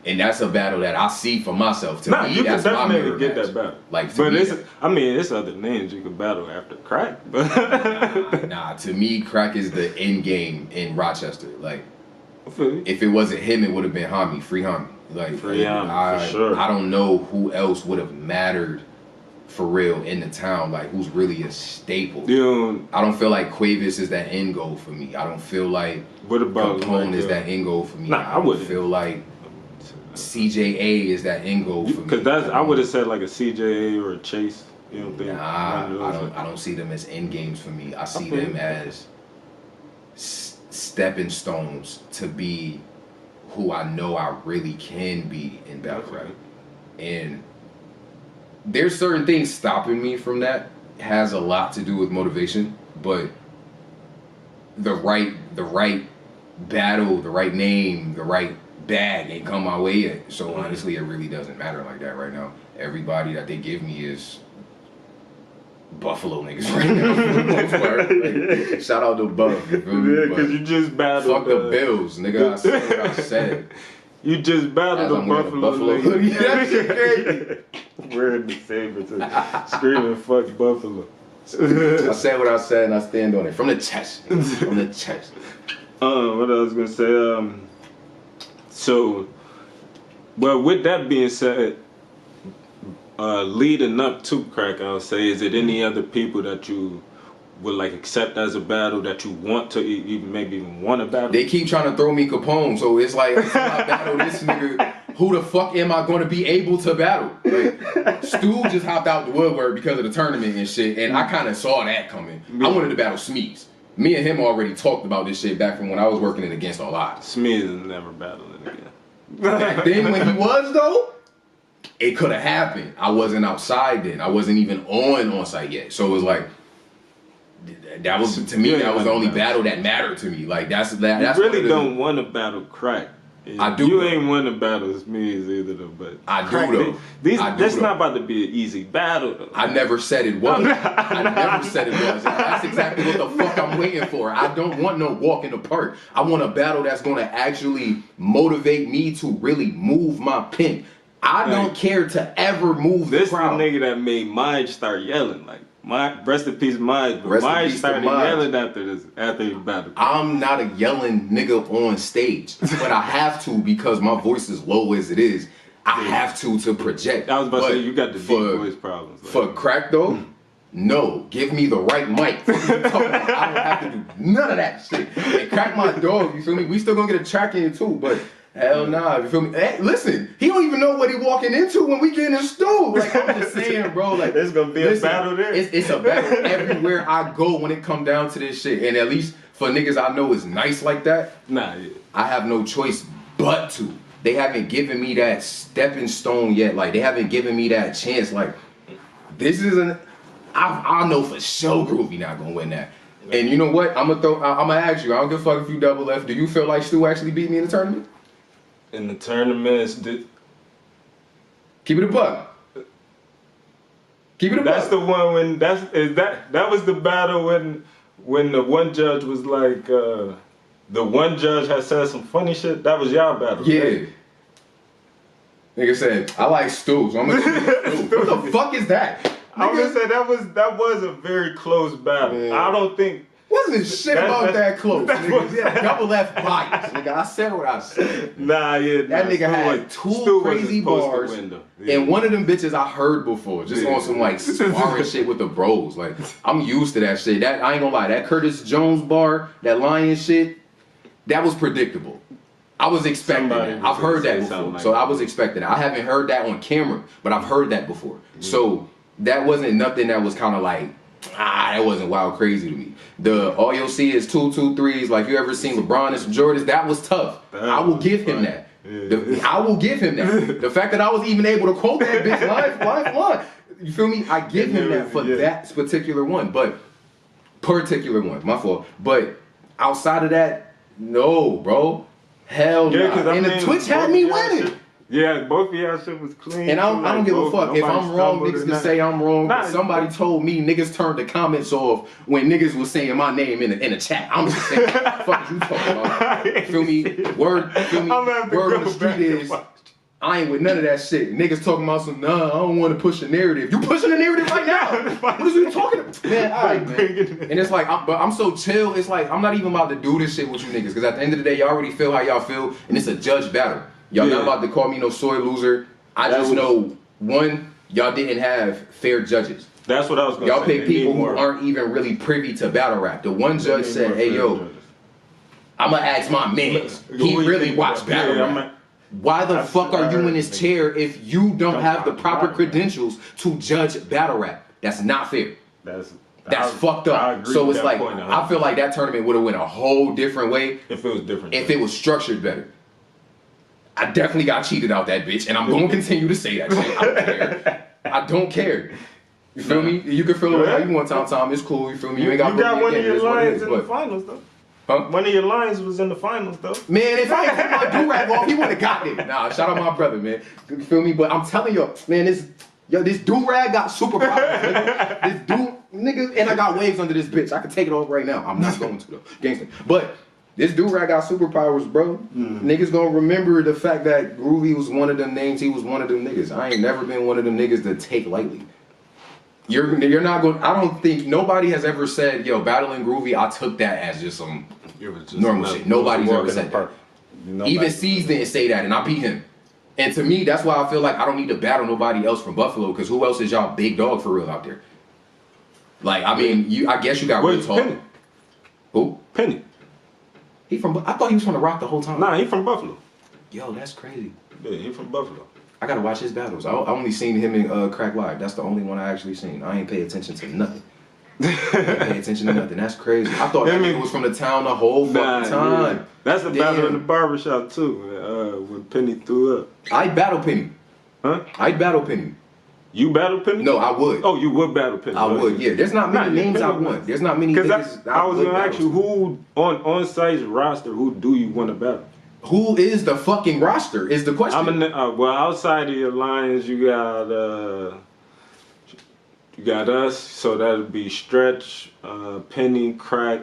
And that's a battle that I see for myself. To me, you that's can my definitely get that battle. Like, but it's other names you can battle after crack. But nah, to me, crack is the end game in Rochester. Like, if it wasn't him, it would have been Hami, Free Hami. Like, for sure. I don't know who else would have mattered for real in the town, like who's really a staple. You I don't feel like Quavis is that end goal for me. I don't feel like what about Capone is that end goal for me. Nah, I wouldn't feel like CJA is that end goal for me. Because that's I would have said like a CJA or a Chase. You don't think? Nah, I don't see them as end games for me. I see them as stepping stones to be who I know I really can be in battle rap. And there's certain things stopping me from that. It has a lot to do with motivation, but the right battle, the right name, the right bag ain't come my way yet. So honestly, it really doesn't matter like that right now. Everybody that they give me is Buffalo niggas right now. For the most part. Like, shout out to Buff. Yeah, because you just battled. Fuck the Bills, nigga. I said what I said. You just battled the Buffalo hoodie. That shit crazy. Wearing the Sabres and screaming "fuck Buffalo." I said what I said and I stand on it from the chest. From the chest. What I was gonna say. So, well, with that being said, leading up to Crack, I'll say, is it any other people that you would like accept as a battle that you want to even maybe even want to battle? They keep trying to throw me Capone, so it's like, if I battle this nigga, who the fuck am I going to be able to battle? Like, Stu just hopped out the woodwork because of the tournament and shit, and I kind of saw that coming. I wanted to battle Smeeze. Me and him already talked about this shit back from when I was working in Against All Odds. Smeeze is never battling again. Back then when he was though, it could have happened. I wasn't outside then. I wasn't even on site yet. So it was like, that was, to me, that was the only battle that mattered to me. Like that's you really don't want to battle Crack. I do. You ain't want to battle Smeeze either though, but I Crack, do though. That's not about to be an easy battle though. I never said it was. I never said it was. That's exactly what the fuck I'm waiting for. I don't want no walk in the park. I want a battle that's gonna actually motivate me to really move my pen. I don't care to ever move the crowd. This nigga that made Maj start yelling like. Rest in peace, Maj. But Maj started yelling after he battled. I'm not a yelling nigga on stage, but I have to because my voice is low as it is. I have to project. I was about to say you got the deep voice problems. Like. For Crack though, no. Give me the right mic. I don't have to do none of that shit. And Crack my dog. You feel me? We still gonna get a track in too, but. Hell nah, you feel me? Hey, listen, he don't even know what he walking into when we get in the stool. Like I'm just saying, bro. Like there's gonna be a battle there. It's a battle everywhere I go when it come down to this shit. And at least for niggas I know is nice like that. Nah, yeah. I have no choice but to. They haven't given me that stepping stone yet. Like they haven't given me that chance. Like this isn't. I know for sure Groovy not gonna win that. And you know what? I'm gonna ask you. I don't give a fuck if you double left. Do you feel like Stu actually beat me in the tournament? In the tournaments, keep it a buck. Keep it a buck. That's the one when that was the battle when the one judge was like the one judge had said some funny shit. That was y'all battle. Yeah. Right? Nigga said I like Stu, so I'm gonna Stu. What the fuck is that? I'm gonna say that was a very close battle. Man. I don't think. Wasn't shit about that close, nigga. Yeah, double left bias, nigga. I said what I said. Nah, yeah. That nigga had two crazy bars, and one of them bitches I heard before, just on some like sparring shit with the bros. Like I'm used to that shit. That I ain't gonna lie, that Curtis Jones bar, that Lion shit, that was predictable. I was expecting that. I've heard that before, like so I was expecting that. I haven't heard that on camera, but I've heard that before. Yeah. So that wasn't nothing that was kind of like. That wasn't wild crazy to me. All you'll see is 2-2-3s. Like you ever seen LeBron and some Jordans? That was tough. I will give him that. Yeah. I will give him that. The fact that I was even able to quote that bitch line. You feel me? I give him that for that particular one. But my fault. But outside of that, no, bro. Hell no. Nah. And the Twitch had me winning. Yeah, both of y'all shit was clean. And I don't give a fuck. If I'm wrong, niggas can say I'm wrong. Somebody told me niggas turned the comments off when niggas was saying my name in the chat. I'm just saying, fuck you talking about? Feel me? Word on the street is, I ain't with none of that shit. Niggas talking about some, nah, I don't want to push the narrative. You pushing the narrative right now. What is you talking about? Man, all right, man. And it's like, but I'm so chill. It's like, I'm not even about to do this shit with you niggas. Because at the end of the day, y'all already feel how y'all feel. And it's a judge battle. Y'all not about to call me no soy loser. I just know, one, y'all didn't have fair judges. That's what I was going to say. Y'all pick people who aren't even really privy to battle rap. The one judge said, hey, yo, I'm going to ask my man. He really watched battle rap. Why the fuck are you in this chair if you don't have the proper credentials to judge battle rap? That's not fair. That's fucked up. So it's like, I feel like that tournament would have went a whole different way. If it was different. If it was structured better. I definitely got cheated out that bitch, and I'm going to continue to say that shit. I don't care. I don't care. You feel me? You can feel it how you want, Tom. It's cool. You feel me? You ain't got one of your lions in the finals, though. Huh? One of your lions was in the finals, though. Man, if I ain't put my do-rag off, he would have got it. Nah, shout out my brother, man. You feel me? But I'm telling you, man, this do-rag got superpowers, nigga. This nigga, and I got waves under this bitch. I can take it off right now. I'm not going to, though. Gangsta. But this do-rag got superpowers, bro. Niggas gonna remember the fact that Groovy was one of them names. He was one of them niggas. I ain't never been one of them niggas to take lightly. You're not going. I don't think nobody has ever said, "Yo, battling Groovy." I took that as just some normal shit. Nobody's ever said that. Even C's didn't say that, and I beat him. And to me, that's why I feel like I don't need to battle nobody else from Buffalo, because who else is y'all big dog for real out there? Like, I mean, I guess you got real talk. Penny? Who? Penny. He from? I thought he was from the Rock the whole time. Nah, he from Buffalo. Yo, that's crazy. Yeah, he from Buffalo. I gotta watch his battles. I only seen him in Crack Live. That's the only one I actually seen. I ain't pay attention to nothing. I ain't pay attention to nothing. That's crazy. I thought that nigga was from the town the whole fucking time. Yeah. That's the battle in the barbershop too. When Penny threw up. I'd battle Penny. Huh? I'd battle Penny. You battle Penny? No, I would. Oh, you would battle Penny. I would. Yeah. There's not many names I want. There's not many. Because I was gonna ask you, who on site's roster, who do you want to battle? Who is the fucking roster is the question. Well, outside of your lines, you got us, so that'd be Stretch, Penny, Crack,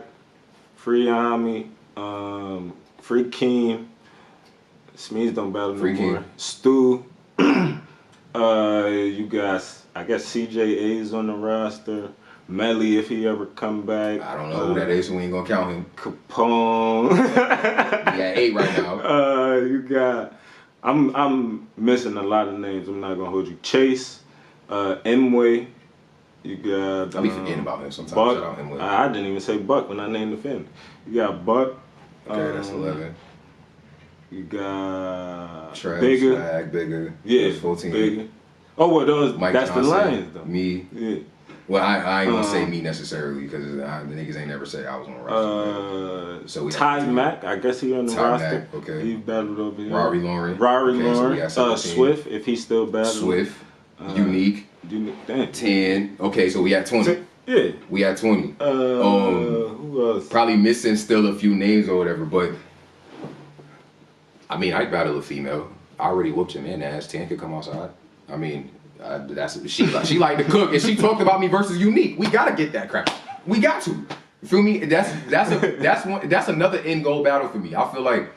Free Ami, Free Keem. Smeeze don't battle no more. Stu. You got, I guess CJ A's on the roster. Melly, if he ever come back. I don't know who that is, so we ain't gonna count him. Capone. We got 8 right now. You got, I'm missing a lot of names. I'm not gonna hold you. Chase, Mway. You got. I be forgetting about him sometimes. Buck. Shout out Mway. I didn't even say Buck when I named the family. You got Buck. Okay, that's 11. You got Trav, Bigger. Swag, Bigger. Yeah, 14. Bigger. Oh, well, those. Mike that's Johnson, the Lions, though. Me. Yeah. Well, I ain't gonna say me necessarily, because the niggas ain't never said I was on the roster. So we Ty Mac, I guess he on the roster. Mac, okay. He battled over here. Rory Lauren. So Swift, if he still battling. Swift. Unique. Damn. 10. Okay, so we at 20. Yeah. We at 20. Who else? Probably missing still a few names or whatever, but I mean, I'd battle a female. I already whooped your man ass. 10 could come outside. I mean, she like to cook, and she talked about me versus Unique. We gotta get that crap. We got to. You feel me? That's another end goal battle for me. I feel like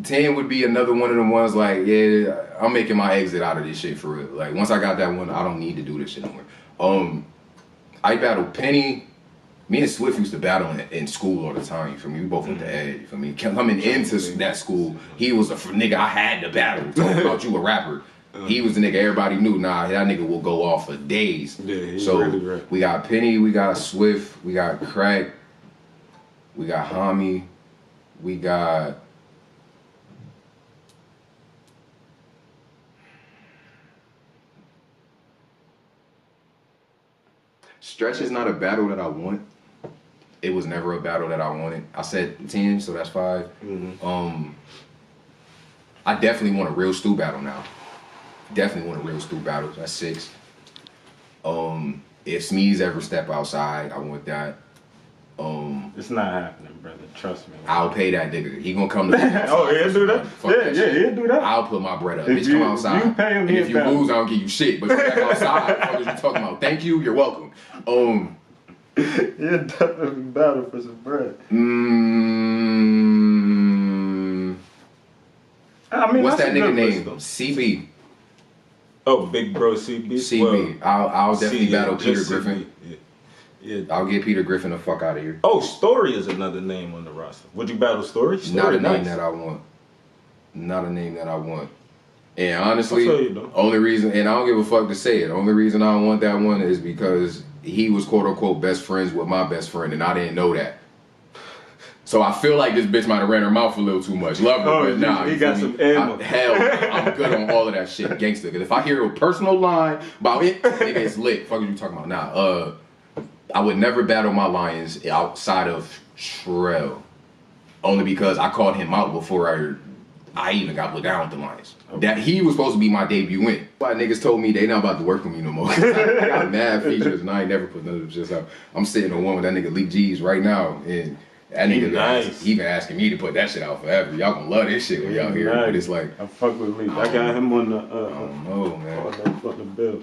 10 would be another one of them ones like, yeah, I'm making my exit out of this shit for real. Like, once I got that one, I don't need to do this shit no more. I battled Penny. Me and Swift used to battle in school all the time. You feel me? We both went to Ed. You feel me? Coming into that school, he was a nigga I had to battle. Talking about you a rapper. He was the nigga everybody knew. Nah, that nigga will go off for days. Yeah, so really right. We got Penny, we got Swift, we got Crack, we got Hami, we got Stretch is not a battle that I want. It was never a battle that I wanted. I said 10, so that's 5. I definitely want a real Stu battle now. Definitely want a real Stu battle. That's 6. If Smeeze ever step outside, I want that. It's not happening, brother. Trust me. I'll pay that nigga. He gonna come to me. Oh, he'll do that? Yeah, he'll do that. I'll put my bread up. If Bitch, come outside. You pay him, and if you lose, I don't give you shit. But come back outside. What you talking about? Thank you. You're welcome. You're definitely battle for some bread. I mean, what's that nigga name? Though. CB. Oh, Big Bro CB. CB. Well, I'll definitely battle Peter Griffin. Yeah. I'll get Peter Griffin the fuck out of here. Oh, Story is another name on the roster. Would you battle Story? Not a name that I want. Not a name that I want. And honestly, I feel you, though. only reason, and I don't give a fuck to say it, only reason I don't want that one is because he was quote unquote best friends with my best friend, and I didn't know that. So I feel like this bitch might have ran her mouth a little too much. Love her, but nah. He got some ammo. Hell, I'm good on all of that shit, gangster. Because if I hear a personal line about it, nigga, it's lit. Fuck are you talking about? Nah, I would never battle my Lions outside of Shrell. Only because I called him out before I even got put down with the Lions. Okay. That he was supposed to be my debut win. Why niggas told me they not about to work with me no more. I got mad features and I ain't never put none of them shit out. I'm sitting on one with that nigga Leak G's right now, and that nigga nice. He been asking me to put that shit out forever. Y'all gonna love this shit when y'all hear it. But it's like I fuck with Leak. I got him on the I don't know, man. On the fucking bill.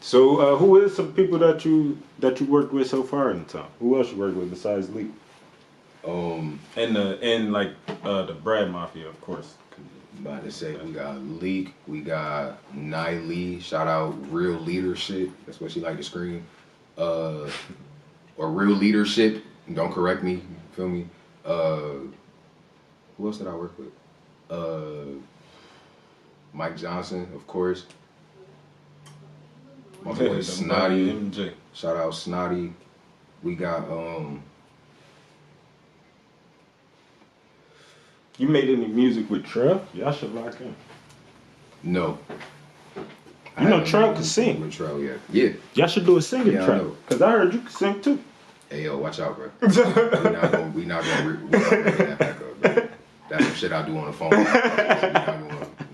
So who is some people that you worked with so far in the town? Who else you worked with besides Leak? And the Brad Mafia, of course. I'm about to say we got Leak, we got Niley, shout out Real Leadership. That's what she like to scream. Or Real Leadership. Don't correct me. Feel me? Who else did I work with? Mike Johnson, of course. My boy Snotty. MJ. Shout out Snotty. We got You made any music with Trev? Y'all should lock in. No. You know Trev can sing. With Trev, yeah. Yeah. Y'all should do a singing yeah, track. Cause I heard you can sing too. Hey yo, watch out, bro. we not gonna bring that back up, bro. That's some shit I do on the phone.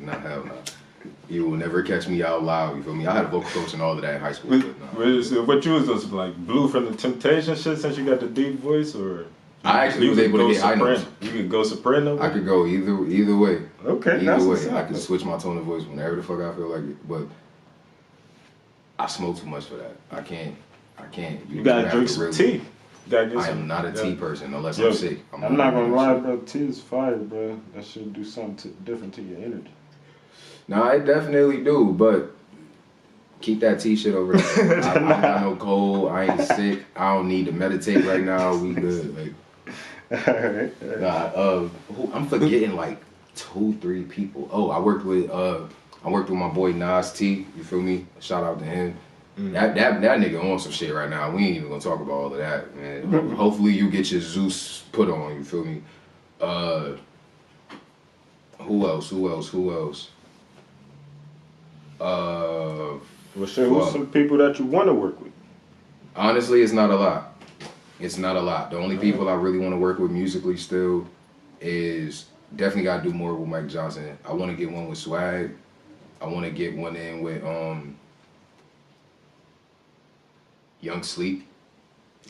Not hell no. You will never catch me out loud. You feel me? I had a vocal coach and all of that in high school. What you was just like Blue from the Temptation shit since you got the deep voice, or I actually was able to get high notes. You could go soprano. I could go either way. Okay, either way. I could switch my tone of voice whenever the fuck I feel like it. But I smoke too much for that. I can't. You gotta drink some tea. I am not a tea person unless I'm sick. I'm not gonna lie, bro. Tea is fire, bro. That should do something different to your energy. No, I definitely do, but keep that tea shit over there. I don't got no cold. I ain't sick. I don't need to meditate right now. We good. Like, I'm forgetting like 2-3 people. Oh, I worked with my boy Nas T. You feel me? Shout out to him. That nigga on some shit right now. We ain't even gonna talk about all of that, man. Hopefully you get your Zeus put on. You feel me? Who else? Well, shit, who's some people that you want to work with? Honestly, it's not a lot. The only people I really want to work with musically still is definitely got to do more with Mike Johnson. I want to get one with Swag. I want to get one in with Young Sleep.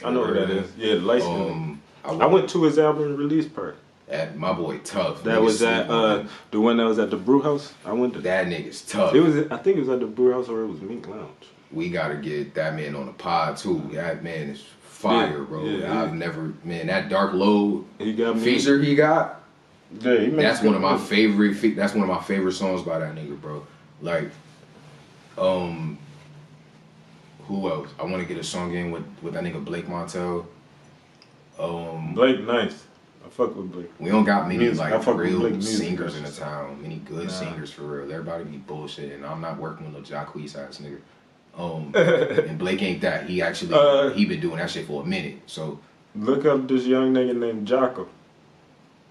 I know who that is. Yeah, the light skin. I went to his album release party. At my boy Tough. That was at the one that was at the Brew House. I went to that nigga's tough. I think it was at the Brew House or it was Mink Lounge. We gotta get that man on the pod too. That man is fire, bro. Yeah. I've never that Dark Load feature he got. Yeah, that's one of my favorite. That's one of my favorite songs by that nigga, bro. Like, who else? I want to get a song in with that nigga Blake Montel. Blake, nice. I fuck with Blake. We don't got many like real singers in the town. Many good singers for real. Everybody be bullshit, and I'm not working with no Jacquees ass nigga. And Blake ain't that. He actually he been doing that shit for a minute. So look up this young nigga named Jocko.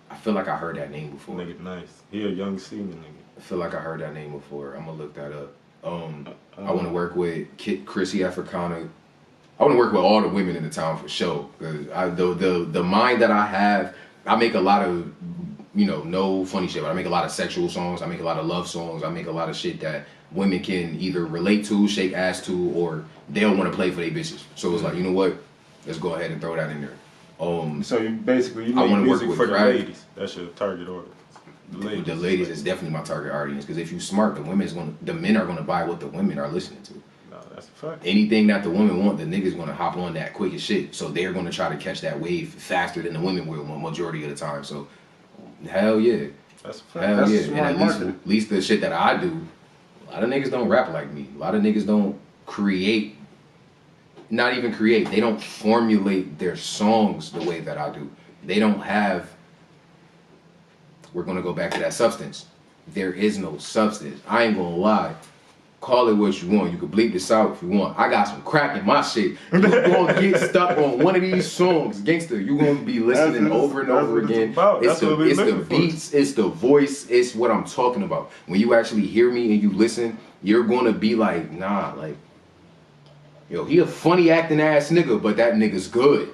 I feel like I heard that name before. Nigga, nice. He a young senior nigga. I feel like I heard that name before. I'm gonna look that up. I want to work with Chrissy Africana. I want to work with all the women in the town for sure. Cause the mind that I have, I make a lot of, no funny shit, but I make a lot of sexual songs. I make a lot of love songs. I make a lot of shit that women can either relate to, shake ass to, or they'll want to play for their bitches. So it's like, you know what? Let's go ahead and throw that in there. So you make music for the ladies. That's your target audience. The ladies is definitely my target audience, because if you smart, the men are gonna buy what the women are listening to. No, that's a fact. Anything that the women want, the niggas gonna hop on that quick as shit. So they're gonna try to catch that wave faster than the women will majority of the time. So hell yeah. That's a fact. Hell that's yeah. And at least the shit that I do, a lot of niggas don't rap like me. A lot of niggas don't create. Not even create. They don't formulate their songs the way that I do. They don't have. We're gonna go back to that substance. there is no substance. I ain't gonna lie. Call it what you want. You can bleep this out if you want. I got some crack in my shit. You're gonna get stuck on one of these songs, gangster. You're gonna be listening over and over again. It's the beats, it's the voice, it's what I'm talking about. When you actually hear me and you listen, you're gonna be like, nah, like, yo, he a funny acting ass nigga, but that nigga's good.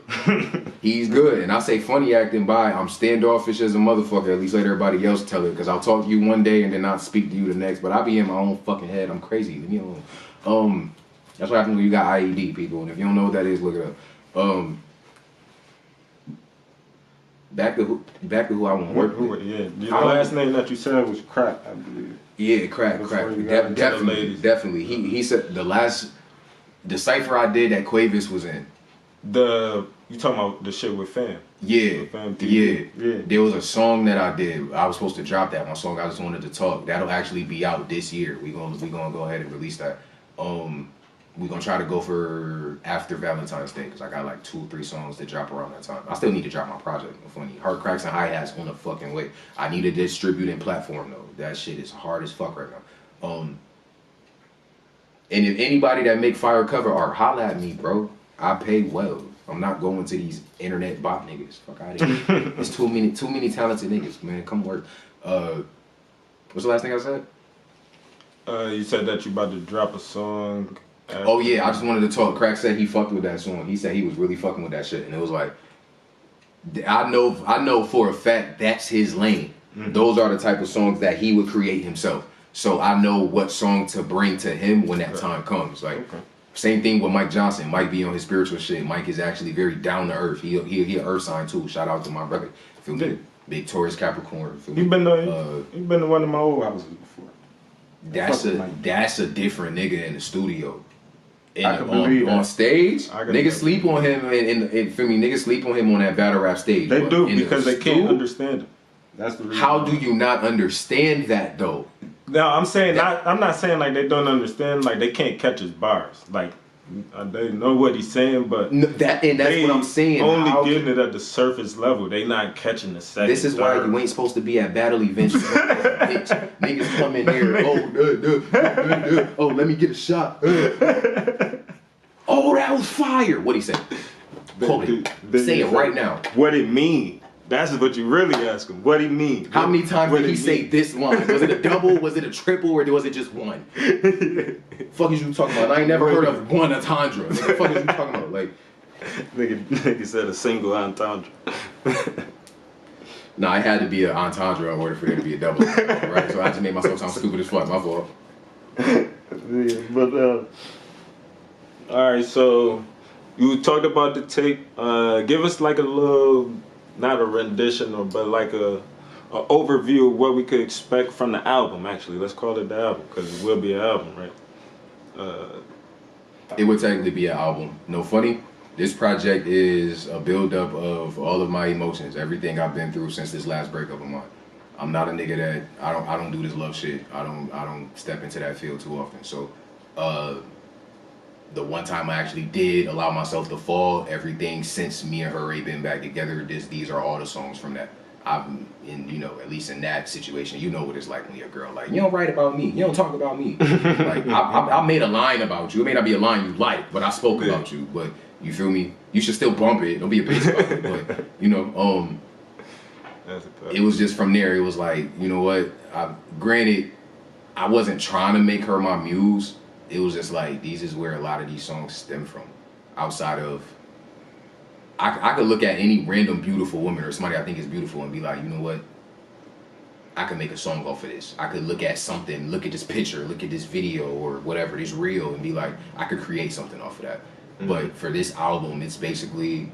He's good. And I say funny acting by I'm standoffish as a motherfucker. At least let everybody else tell it. Because I'll talk to you one day and then not speak to you the next. But I be in my own fucking head. I'm crazy. Leave me alone. That's what happens when you got IED, people. And if you don't know what that is, look it up. Back to who I want to work with. Yeah, the last name that you said was Crack, I believe. Yeah, Crack. Definitely. He said the cipher I did that Quavis was in. You talking about the shit with Fam? Yeah, Fam yeah. There was a song that I did. I was supposed to drop that. My song I Just Wanted to Talk. That'll actually be out this year. We gonna go ahead and release that. We gonna try to go for after Valentine's Day because I got like 2 or 3 songs to drop around that time. I still need to drop my project. Funny, Heart Cracks and Hi-Hats on the fucking way. I need a distributing platform though. That shit is hard as fuck right now. And if anybody that make fire cover art, holla at me, bro. I pay well. I'm not going to these internet bot niggas. Fuck out of here. It's too many talented niggas, man. Come work. What's the last thing I said? You said that you about to drop a song. Oh yeah, I just wanted to talk. Crack said he fucked with that song. He said he was really fucking with that shit, and it was like, I know for a fact that's his lane. Mm-hmm. Those are the type of songs that he would create himself. So I know what song to bring to him when that time comes. Like. Okay. Same thing with Mike Johnson. Mike be on his spiritual shit. Mike is actually very down to earth. He an earth sign too. Shout out to my brother. Feel me? Big Taurus Capricorn. He been to one of my old houses before. That's a different nigga in the studio. On stage, niggas sleep on him and feel me, niggas sleep on him on that battle rap stage. They do because they can't understand him. That's the reason. How do you not understand that though? No, I'm saying I'm not saying like they don't understand, like they can't catch his bars. Like they know what he's saying, but that's what I'm saying. Only getting it at the surface level. They not catching the second. This is why you ain't supposed to be at battle events. Niggas come in here. Oh, let me get a shot. Oh, that was fire. What'd he say? Quote it. Say it right now. What it mean? That's what you really ask him. What he mean? How many times did he say this line? Was it a double? Was it a triple? Or was it just one? Fuck is you talking about? I ain't never heard of one entendre. What the fuck is you talking about? Like, nigga said a single entendre. Nah, it had to be an entendre in order for there to be a double. Right? So I just made myself sound stupid as fuck. My fault. But all right. So you talked about the tape. Give us like a little. Not a rendition, but like a overview of what we could expect from the album. Actually, let's call it the album because it will be an album, right? It would technically be an album. No funny. This project is a buildup of all of my emotions, everything I've been through since this last breakup of mine. I'm not a nigga that I don't do this love shit. I don't step into that field too often. So, the one time I actually did allow myself to fall, everything since me and her ain't been back together, these are all the songs from that. I'm in, at least in that situation, you know what it's like when you're a girl. Like, you don't write about me. You don't talk about me. Like, I made a line about you. It may not be a line you like, but I spoke about you. But, you feel me? You should still bump it. Don't be a bitch about it. But, it was just from there. It was like, you know what? Granted, I wasn't trying to make her my muse. It was just like, these is where a lot of these songs stem from. Outside of, I could look at any random beautiful woman or somebody I think is beautiful and be like, you know what? I could make a song off of this. I could look at something, look at this picture, look at this video or whatever, this reel, and be like, I could create something off of that. Mm-hmm. But for this album, it's basically,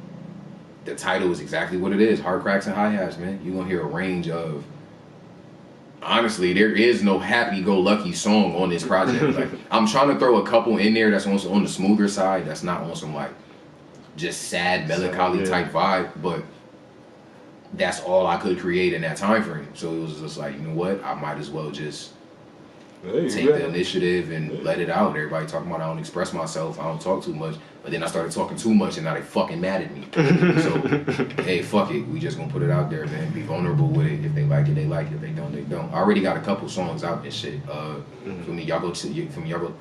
the title is exactly what it is. Heart Cracks and Hi-Hats, man. You're going to hear a range of, honestly, there is no happy-go-lucky song on this project. Like, I'm trying to throw a couple in there that's on the smoother side, that's not on some like just sad, melancholy type vibe, but that's all I could create in that time frame. So it was just like, you know what? I might as well just take the initiative and let it out. Everybody talking about I don't express myself, I don't talk too much. But then I started talking too much, and now they fucking mad at me. So, hey, fuck it. We just gonna put it out there, man. Be vulnerable with it. If they like it, they like it. If they don't, they don't. I already got a couple songs out and shit. For me, y'all go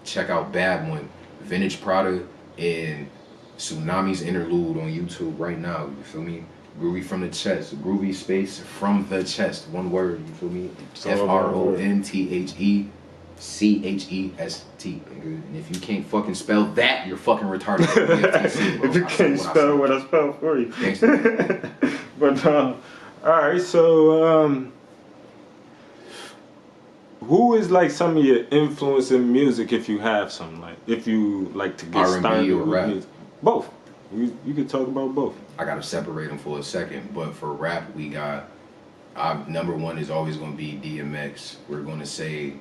check out Bad One, Vintage Prada, and Tsunami's Interlude on YouTube right now. You feel me? Groovy from the chest. Groovy space from the chest. One word. You feel me? FRONTHECHEST. And if you can't fucking spell that, you're fucking retarded. FTC, if you can't spell what I spell for you. But alright, so who is like some of your influence in music, if you have some, like if you like to get R&B started or with rap? music? Both. You can talk about both. I gotta separate them for a second, but for rap, we got number one is always gonna be DMX. We're gonna say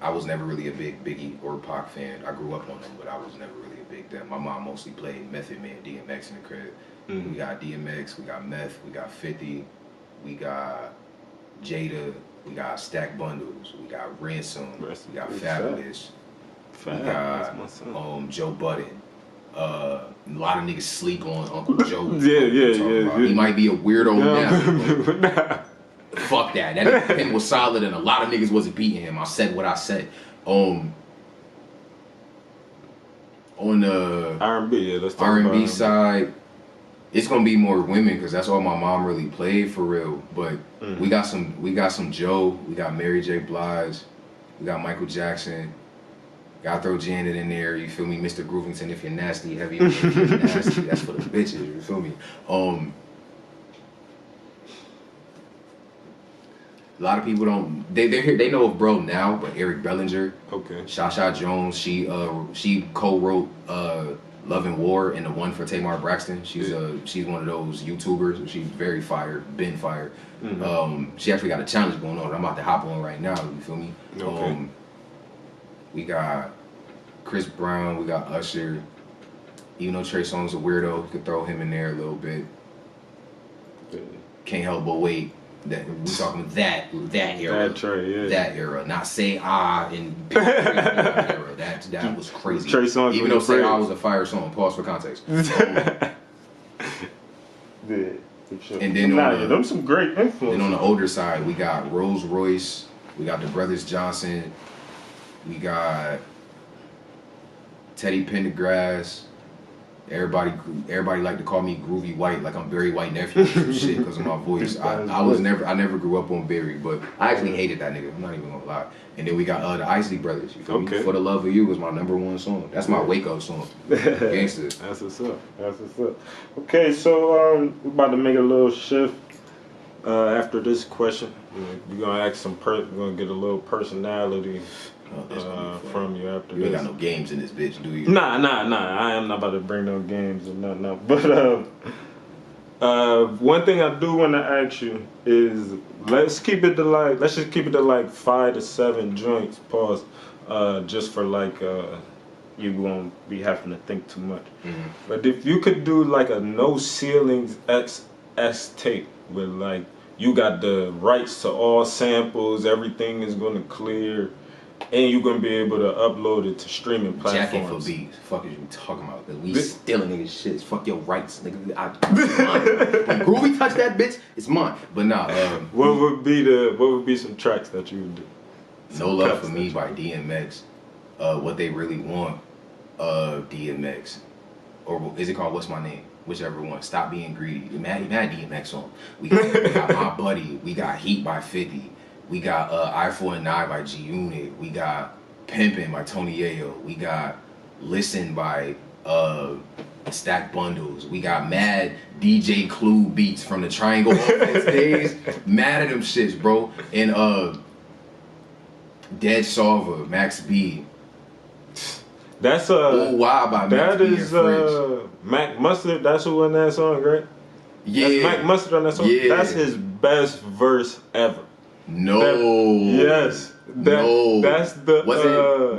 I was never really a big Biggie or Pac fan. I grew up on them, but I was never really a big them. My mom mostly played Method Man, DMX in the crib. We got DMX, we got Meth, we got 50, we got Jada, we got Stack Bundles, we got Ransom, we got Fabulous, we got Joe Budden. A lot of niggas sleep on Uncle Joe. Yeah. He might be a weirdo now. Fuck that. That nigga was solid, and a lot of niggas wasn't beating him. I said what I said. On the R&B, let's talk R&B about side, it's gonna be more women because that's all my mom really played for real. But we got some Joe, we got Mary J. Blige, we got Michael Jackson. Gotta throw Janet in there, you feel me? Mr. Groovington, if you're nasty, heavy, if you're nasty, that's for the bitches, you feel me? A lot of people don't. They know of bro now, but Eric Bellinger, Shasha Jones, she co-wrote Love and War and the one for Tamar Braxton. She's one of those YouTubers. She's very fire, been fire. She actually got a challenge going on. I'm about to hop on right now. You feel me? We got Chris Brown. We got Usher. Even though Trey Songz a weirdo, you could throw him in there a little bit. Can't help but wait. That we talking that era, that era. Not say in era. That was crazy. Trey Songz, even though say was a fire song. Pause for context. And then them some great influences. Then on the older side, we got Rolls Royce. We got the Brothers Johnson. We got Teddy Pendergrass. Everybody like to call me Groovy White, like I'm Barry White nephew or some shit because of my voice. I never grew up on Barry, but I actually hated that nigga. I'm not even gonna lie. And then we got the Isley Brothers. You feel me? For the Love of You was my #1 song. That's my wake up song. Gangster. That's what's up. Okay, so we're about to make a little shift after this question. We're gonna ask we're gonna get a little personality. From you after you this. You ain't got no games in this bitch, do you? Nah. I am not about to bring no games or nothing. But one thing I do want to ask you is let's just keep it to like 5 to 7 joints. Pause. Just for like you won't be having to think too much. But if you could do like a no ceilings XS tape with like you got the rights to all samples, everything is gonna clear. And you're gonna be able to upload it to streaming platforms. Jacking for beats. Fuck is you talking about? Cause we stealing niggas shit. Fuck your rights, nigga. It's mine. When Groovy touch that bitch, it's mine. But nah. What would be some tracks that you would do? No Love for Me by DMX. What They Really Want, DMX, or is it called What's My Name? Whichever one. Stop Being Greedy. Mad DMX song. We got My Buddy. We got Heat by 50. We got Eye for an Eye by G Unit. We got Pimpin' by Tony Yayo. We got Listen by Stack Bundles. We got mad DJ Clue beats from the Triangle Offense days. Mad at them shits, bro. And Dead Solver, Max B. That's Why by Max B and Fridge. Mac Mustard. That's who in that song, right? Yeah. That's Mac Mustard on that song. Yeah. That's his best verse ever. No. That's the.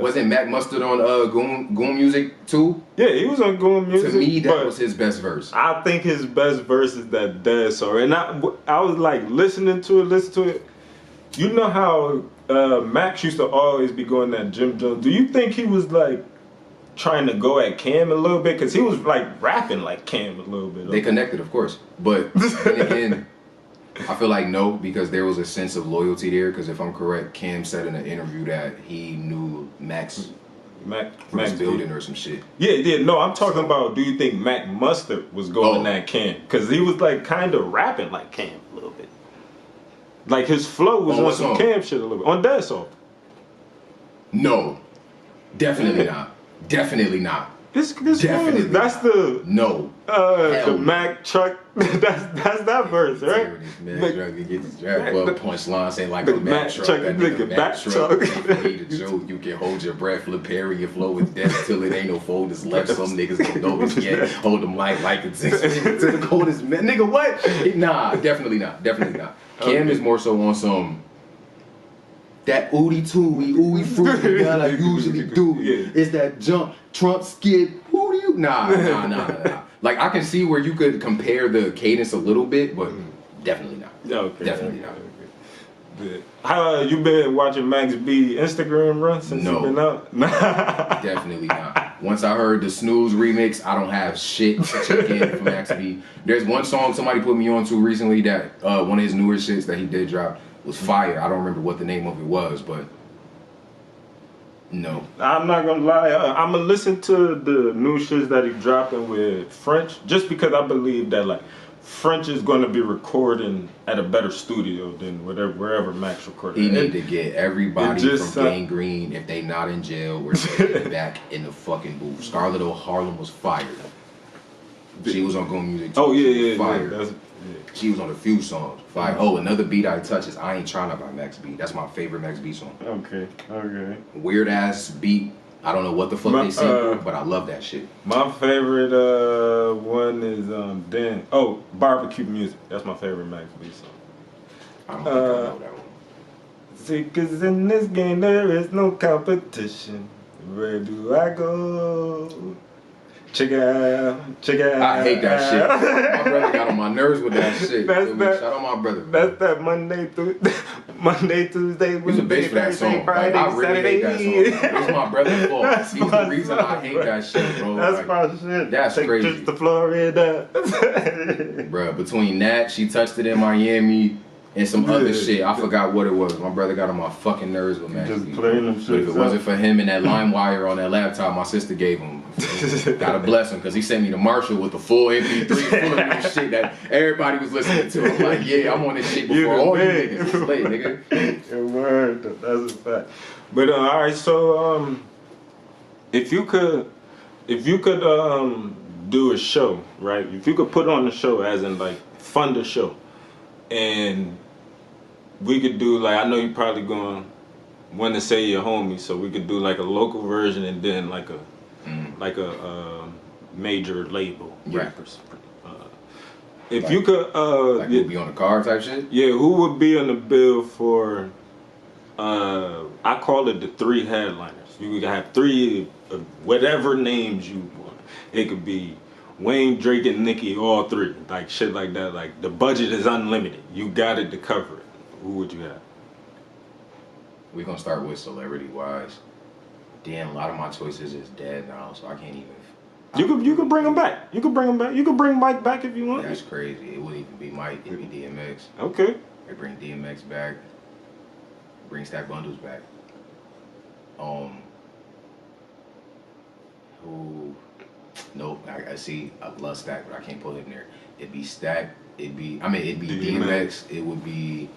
Wasn't Mac Mustard on Goon Music too? Yeah, he was on Goon Music. To me, that was his best verse. I think his best verse is that Dead Song, and I was like listen to it. You know how Max used to always be going that Jim Jones. Do you think he was like trying to go at Cam a little bit? Because he was like rapping like Cam a little bit. They connected, of course. But then again, I feel like no, because there was a sense of loyalty there. Because if I'm correct, Cam said in an interview that he knew Max building or some shit. Yeah. No, I'm talking about. Do you think Mac Mustard was going at Cam? Because he was like kind of rapping like Cam a little bit. Like his flow was on some Cam shit a little bit on that song. No, definitely not. Definitely not. This definitely that's the the Mac truck. that's that verse, right? Man, trying to get this draft punchline saying like a Mac truck. That nigga Mac truck. Need a joke. You can hold your breath, flip parry your flow with death till it ain't no folders left. Some niggas don't know it yet. Hold them like it's to the coldest man. Nigga, what? Nah, definitely not. Definitely not. Cam is more so on some. That ooey fruity that I usually do. Yeah. It's that jump, Trump skid, who do you? Nah. Like, I can see where you could compare the cadence a little bit, but definitely not. Okay. Definitely not. Good. How you been watching Max B Instagram run since you been out? Definitely not. Once I heard the Snooze remix, I don't have shit to check in for Max B. There's one song somebody put me on to recently that one of his newer shits that he did drop was fire. I don't remember what the name of it was, but no. I'm not gonna lie. I'm gonna listen to the new shits that he's dropping with French, just because I believe that like French is gonna be recording at a better studio than wherever Max recorded. He need to get everybody from Gang Green if they not in jail or back in the fucking booth. Scarlett O'Harlem was fired. She was on Go Music. Oh yeah. Fired. She was on a few songs. Fire. Oh, another beat I touch is I Ain't Tryna by Max B. That's my favorite Max B song. Okay. Weird ass beat. I don't know what the fuck they say, but I love that shit. My favorite one is Barbecue Music. That's my favorite Max B song. I don't think I know that one. See, cause in this game there is no competition. Where do I go? Check it out. I hate that shit. My brother got on my nerves with that shit. Shout out my brother. That's that Monday, Tuesday, He's a bitch for that song. Friday, like, I really Saturday. Hate that song. It's my brother's fault. He's the reason I hate that shit, bro. That's my shit. That's Take crazy. trips to Florida. Bro, between that, She Touched It in Miami, and some other shit. I forgot what it was. My brother got on my fucking nerves with Max B. Playing them shit. But if it wasn't for him and that LimeWire on that laptop my sister gave him, gotta bless him, because he sent me to Marshall with the full MP3 full of new shit that everybody was listening to. I'm like, yeah, I'm on this shit before all you niggas. It's late, nigga. Your word, that's a fact. But alright, so if you could do a show, right? If you could put on a show, as in like fund the show, and we could do like, I know you probably gonna want to say your homie, so we could do like a local version and then like a major label rappers. If like, you could like who would be on the card type shit? Yeah, who would be on the bill for I call it the 3 headliners. You could have 3 whatever names you want. It could be Wayne, Drake, and Nicki, all 3. Like shit like that. Like the budget is unlimited. You got it to cover it. Who would you have? We're gonna start with celebrity wise. Damn, a lot of my choices is dead now, so I can't even. You could bring them back. You could bring Mike back if you want. That's crazy. It wouldn't even be Mike. It'd be DMX. Okay. They bring DMX back. Bring Stack Bundles back. Who? Nope. I see. I love Stack, but I can't put him there. It'd be Stack. It'd be DMX. It would be.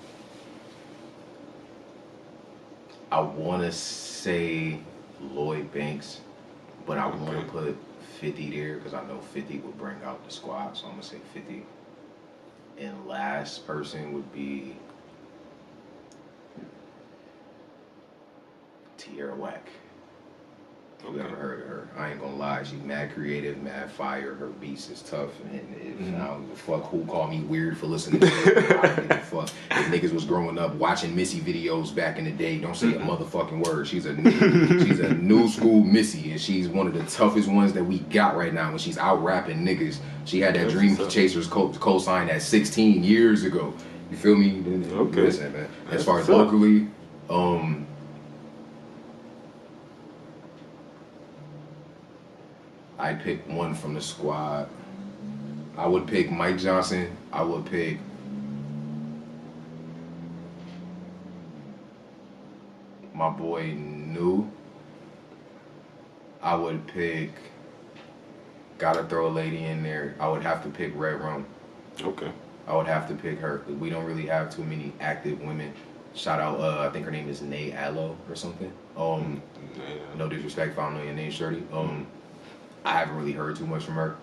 I want to say Lloyd Banks, but I want to put 50 there because I know 50 would bring out the squad, so I'm going to say 50. And last person would be Tierra Whack. If you ever heard of her, I ain't gonna lie, she's mad creative, mad fire, her beats is tough, and I don't give a fuck who called me weird for listening to her. I don't give a fuck. If niggas was growing up watching Missy videos back in the day, don't say a motherfucking word. She's a new school Missy, and she's one of the toughest ones that we got right now when she's out rapping niggas. She had that Dream Chasers co-sign at 16 years ago. You feel me? Okay. Listen, man. As far as locally, I'd pick one from the squad. I would pick Mike Johnson. I would pick my boy New. I would pick. Gotta throw a lady in there. I would have to pick Red Rum. Okay. I would have to pick her because we don't really have too many active women. Shout out, I think her name is Nay Allo or something. No disrespect if I don't know your name, Shorty. I haven't really heard too much from her.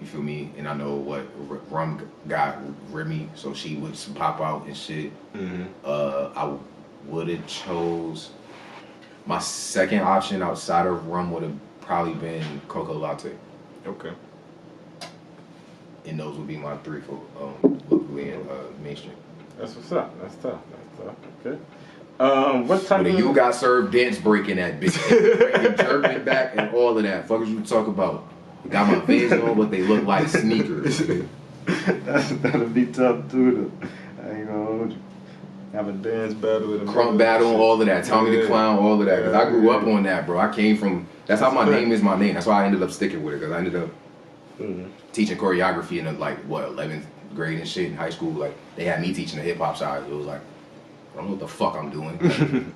You feel me? And I know what Rum got Remy, so she would pop out and shit. I would have chose my second option outside of Rum would have probably been Coco Latte. Okay. And those would be my three for locally and mainstream. That's what's up. That's tough. Okay. What type of... You got served dance breaking that bitch. Jerking back and all of that. Fuck as you talk about. Got my Vans on, but they look like sneakers. That'll be tough too, though. I ain't gonna hold you. Have a dance battle with a crunk battle, all of that. Tommy the Clown, all of that. Because I grew up on that, bro. I came from... That's how my name is my name. That's why I ended up sticking with it. Because I ended up teaching choreography in 11th grade and shit in high school. Like, they had me teaching the hip hop side. It was like, I don't know what the fuck I'm doing.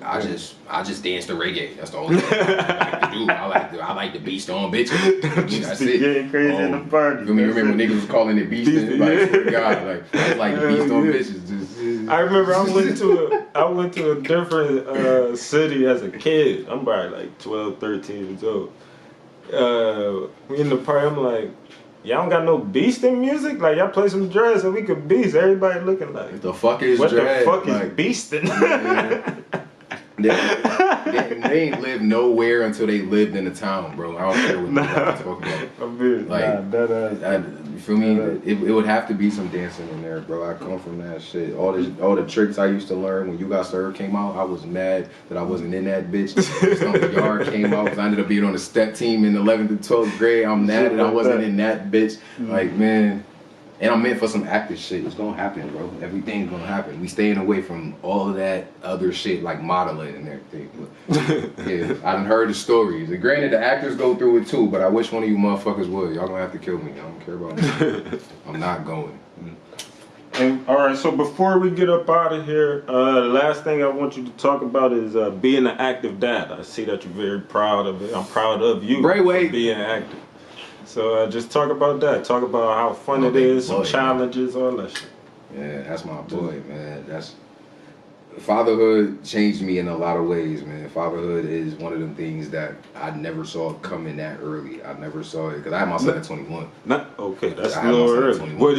I just dance to reggae. That's the only thing I like to do. I like the beast on bitches. That's it. Getting crazy in the party. You remember when niggas was calling it beasting? Like, swear to God, like I like the beast on bitches. I remember I went to a different city as a kid. I'm probably like 12, 13 years old. We in the party. I'm like, y'all don't got no beasting music? Like, y'all play some dreads so we could beast. Everybody looking like, what the fuck is what dread? the fuck like, is beasting? They ain't lived nowhere until they lived in the town, bro. I don't care what you're talking about. I'm weird. Like, you feel me? It would have to be some dancing in there, bro. I come from that shit. All the tricks I used to learn when You Got Served came out, I was mad that I wasn't in that bitch. Stomp the Yard came out because I ended up being on the step team in 11th and 12th grade. I'm mad that I wasn't in that bitch. Like, man. And I'm meant for some active shit. It's gonna happen, bro. Everything's gonna happen. We staying away from all of that other shit like modeling and everything. But, yeah, I done heard the stories. And granted, the actors go through it too, but I wish one of you motherfuckers would. Y'all gonna have to kill me. I don't care about me. I'm not going. And all right, so before we get up out of here, the last thing I want you to talk about is being an active dad. I see that you're very proud of it. I'm proud of you for being active. So just talk about that. Talk about how fun it is, some challenges, all that shit. Yeah, that's my boy, man. Fatherhood changed me in a lot of ways, man. Fatherhood is one of them things that I never saw coming that early. I never saw it because I had my son at 21. Okay, that's a little early. Well,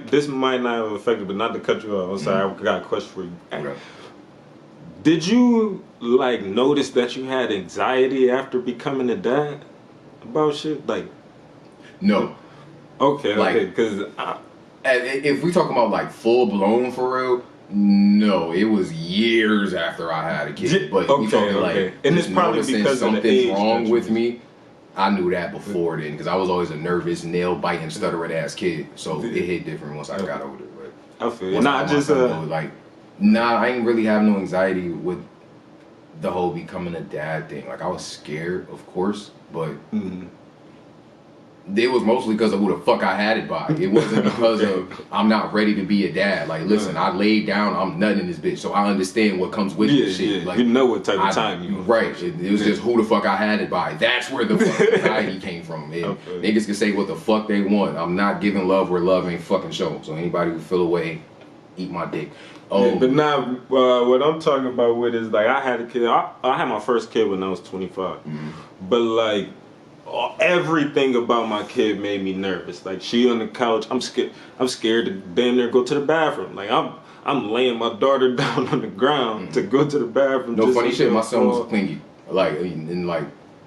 this might not have affected, but not to cut you off. I'm sorry, I got a question for you. Right. Did you notice that you had anxiety after becoming a dad about shit? No. Okay, because if we talk about full blown for real, no, it was years after I had a kid. But we talking and it's probably because something's wrong with me. I knew that before then because I was always a nervous, nail biting, stuttering ass kid. So it hit different once I got older. But I feel not just I ain't really have no anxiety with the whole becoming a dad thing. I was scared, of course, but. It was mostly because of who the fuck I had it by. It wasn't because of I'm not ready to be a dad. Listen, I laid down, I'm nutting in this bitch, so I understand what comes with this shit. You know what type of time you right. It was just who the fuck I had it by. That's where the fucking anxiety came from. Niggas can say what the fuck they want. I'm not giving love where love ain't fucking shown. So anybody who feel away, eat my dick. But now, what I'm talking about with is I had a kid. I had my first kid when I was 25. But everything about my kid made me nervous. She on the couch, I'm scared to damn near go to the bathroom. I'm laying my daughter down on the ground to go to the bathroom. No funny shit. My son was clingy.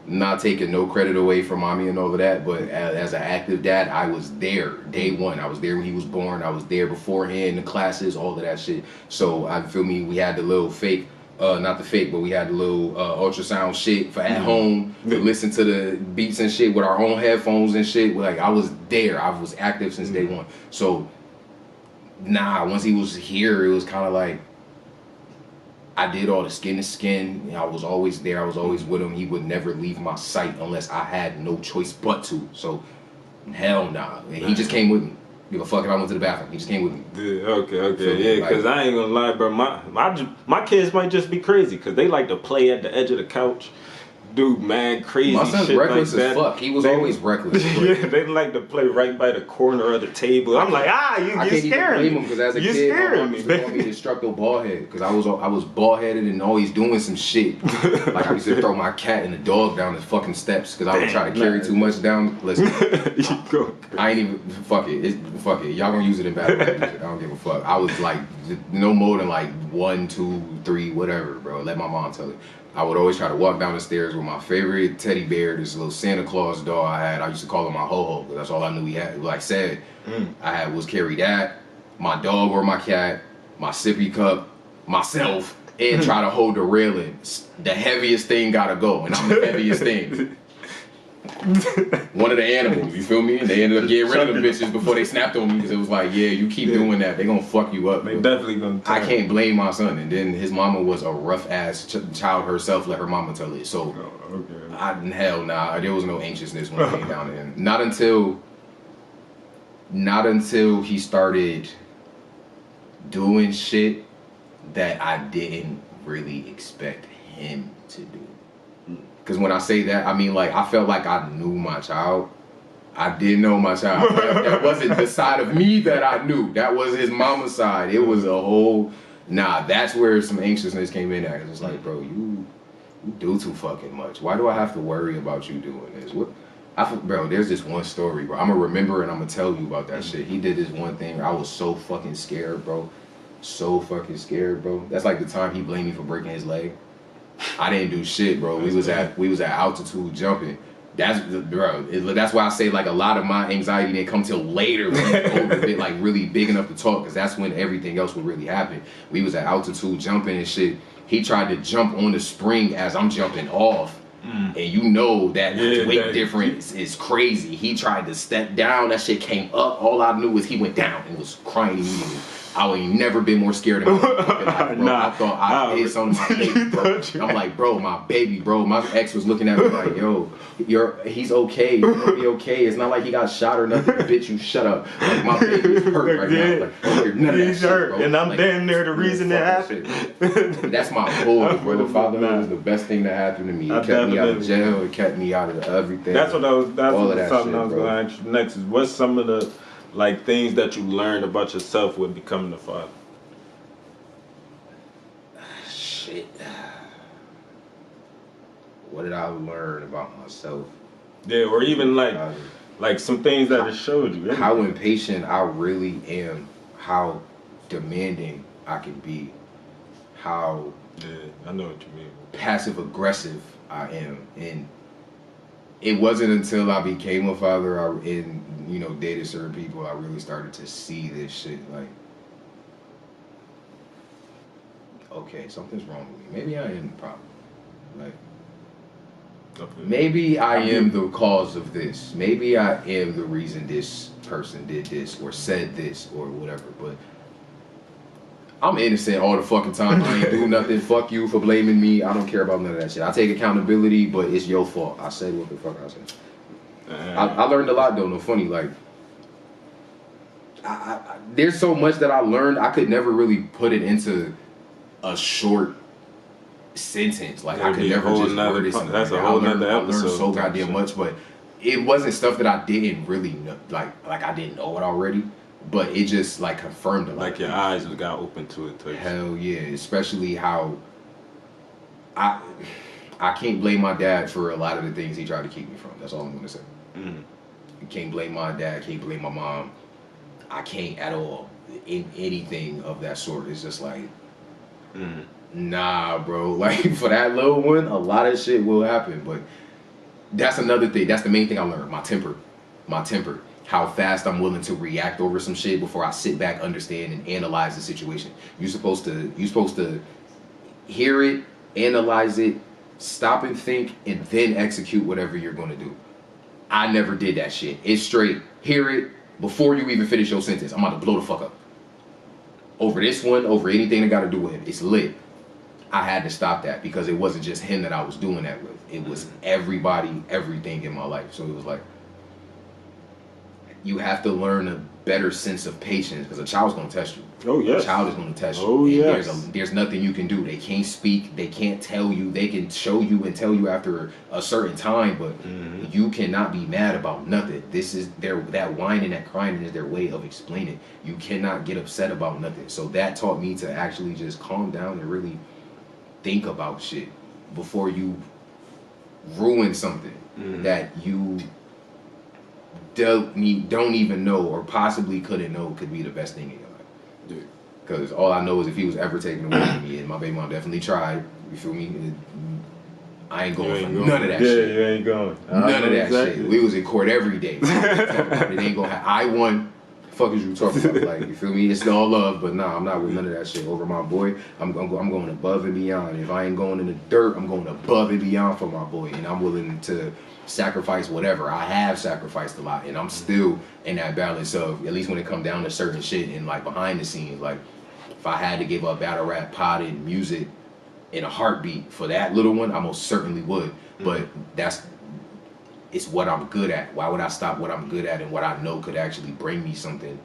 Not taking no credit away from mommy and all of that, but as an active dad, I was there day one. I was there when he was born. I was there beforehand, the classes, all of that shit. So I feel me. We had the little fake. Not the fake, but we had the little ultrasound shit for at home to listen to the beats and shit with our own headphones and shit. I was there. I was active since day one. So, once he was here, it was kind of I did all the skin to skin. I was always there. I was always with him. He would never leave my sight unless I had no choice but to. So, hell nah. And he just came with me. Give a fuck if I went to the bathroom. He just came with me. Yeah, okay, yeah. Because I ain't gonna lie, bro. My kids might just be crazy because they like to play at the edge of the couch. Do mad crazy My son's shit reckless like as that. fuck. He was always reckless. Yeah, they like to play right by the corner of the table. I'm like, you I can't even blame him because as a kid, my mom me, used to call me destructo bald head because I was bald headed and always doing some shit. Like I used to throw my cat and the dog down the fucking steps because I would try to carry too much down. Listen, I ain't even fuck it. Fuck it. Y'all gonna use it in bad music. I don't give a fuck. I was like no more than like 1, 2, 3, whatever, bro. Let my mom tell it. I would always try to walk down the stairs with my favorite teddy bear, this little Santa Claus doll I had. I used to call him my ho-ho, because that's all I knew he had. Like I said, I was carry that, my dog or my cat, my sippy cup, myself, and try to hold the railing. The heaviest thing gotta go, and I'm the heaviest thing. One of the animals, you feel me? And they ended up getting rid of them bitches before they snapped on me because it was like, yeah, you keep doing that, they gonna fuck you up. They definitely gonna I can't blame my son. And then his mama was a rough ass child herself, let her mama tell it. So, hell nah, there was no anxiousness when it came down to him. Not until he started doing shit that I didn't really expect him to do. Because when I say that, I mean, like, I felt like I knew my child. I didn't know my child. That wasn't the side of me that I knew. That was his mama's side. It was a whole... Nah, that's where some anxiousness came in at. It's like, bro, you do too fucking much. Why do I have to worry about you doing this? Bro, there's this one story, bro. I'm going to remember and I'm going to tell you about that shit. He did this one thing. I was so fucking scared, bro. So fucking scared, bro. That's like the time he blamed me for breaking his leg. I didn't do shit, bro. We was at altitude jumping. That's why I say like a lot of my anxiety didn't come till later when I was older, like really big enough to talk, because that's when everything else would really happen. We was at altitude jumping and shit. He tried to jump on the spring as I'm jumping off. And you know that weight difference is crazy. He tried to step down, that shit came up. All I knew was he went down and was crying immediately. I ain't never been more scared of my life, bro. I thought I hit something on my baby, bro. I'm like, bro, my baby, bro. My ex was looking at me like, yo, he's okay. He's gonna be okay. It's not like he got shot or nothing. Bitch, you shut up. Like, my baby is hurt right now. Like, I don't hear none of that shit, bro. And I'm like, damn near the reason it happened. That's my goal, bro. Fatherhood was the best thing that happened to me. It kept me out of jail. It kept me out of everything. That's what I was going to ask you next. Is what's some of the like things that you learned about yourself with becoming a father? Shit. What did I learn about myself? Yeah, or even like some things that it showed you. How impatient I really am. How demanding I can be. How I know what you mean. Passive aggressive I am. And it wasn't until I became a father and dated certain people, I really started to see this shit. Like, okay, something's wrong with me. Maybe I am the problem. Like, maybe I am the cause of this. Maybe I am the reason this person did this or said this or whatever. But I'm innocent all the fucking time. I ain't do nothing. Fuck you for blaming me. I don't care about none of that shit. I take accountability, but it's your fault. I said what the fuck I said. I learned a lot though. No funny, like there's so much that I learned. I could never really put it into a short sentence. Like I could never just word it. That's a whole nother episode. I learned so goddamn much, but it wasn't stuff that I didn't really know. Like I didn't know it already, but it just like confirmed it. Like your eyes got open to it. Hell yeah, especially how I can't blame my dad for a lot of the things he tried to keep me from. That's all I'm gonna say. You can't blame my dad, can't blame my mom. I can't at all in anything of that sort. It's just like, nah, bro. Like for that little one, a lot of shit will happen. But that's another thing. That's the main thing I learned. My temper. How fast I'm willing to react over some shit before I sit back, understand, and analyze the situation. You're supposed to hear it, analyze it, stop and think, and then execute whatever you're gonna do. I never did that shit. It's straight. Hear it before you even finish your sentence. I'm about to blow the fuck up. Over this one, over anything that got to do with him. It's lit. I had to stop that because it wasn't just him that I was doing that with. It was everybody, everything in my life. So it was like, you have to learn a better sense of patience because a child's going to test you. Oh, yes. A child is going to test you. Oh, and yes. There's nothing you can do. They can't speak. They can't tell you. They can show you and tell you after a certain time, but you cannot be mad about nothing. This is that whining, that crying is their way of explaining. You cannot get upset about nothing. So that taught me to actually just calm down and really think about shit before you ruin something that you don't even know or possibly couldn't know could be the best thing in your life. Because all I know is if he was ever taken away from me, and my baby mom definitely tried, you feel me? I ain't going for none of that shit. Yeah, you ain't going. None of that shit. We was in court every day. It ain't gonna happen. I won. Fuck is you talking about? Like, you feel me? It's all love, but nah, I'm not with none of that shit over my boy. I'm going above and beyond. If I ain't going in the dirt, I'm going above and beyond for my boy, and I'm willing to sacrifice whatever. I have sacrificed a lot, and I'm still in that balance of, at least when it come down to certain shit and like behind the scenes, like if I had to give up battle rap, potted music in a heartbeat for that little one, I most certainly would. But it's what I'm good at. Why would I stop what I'm good at and what I know could actually bring me something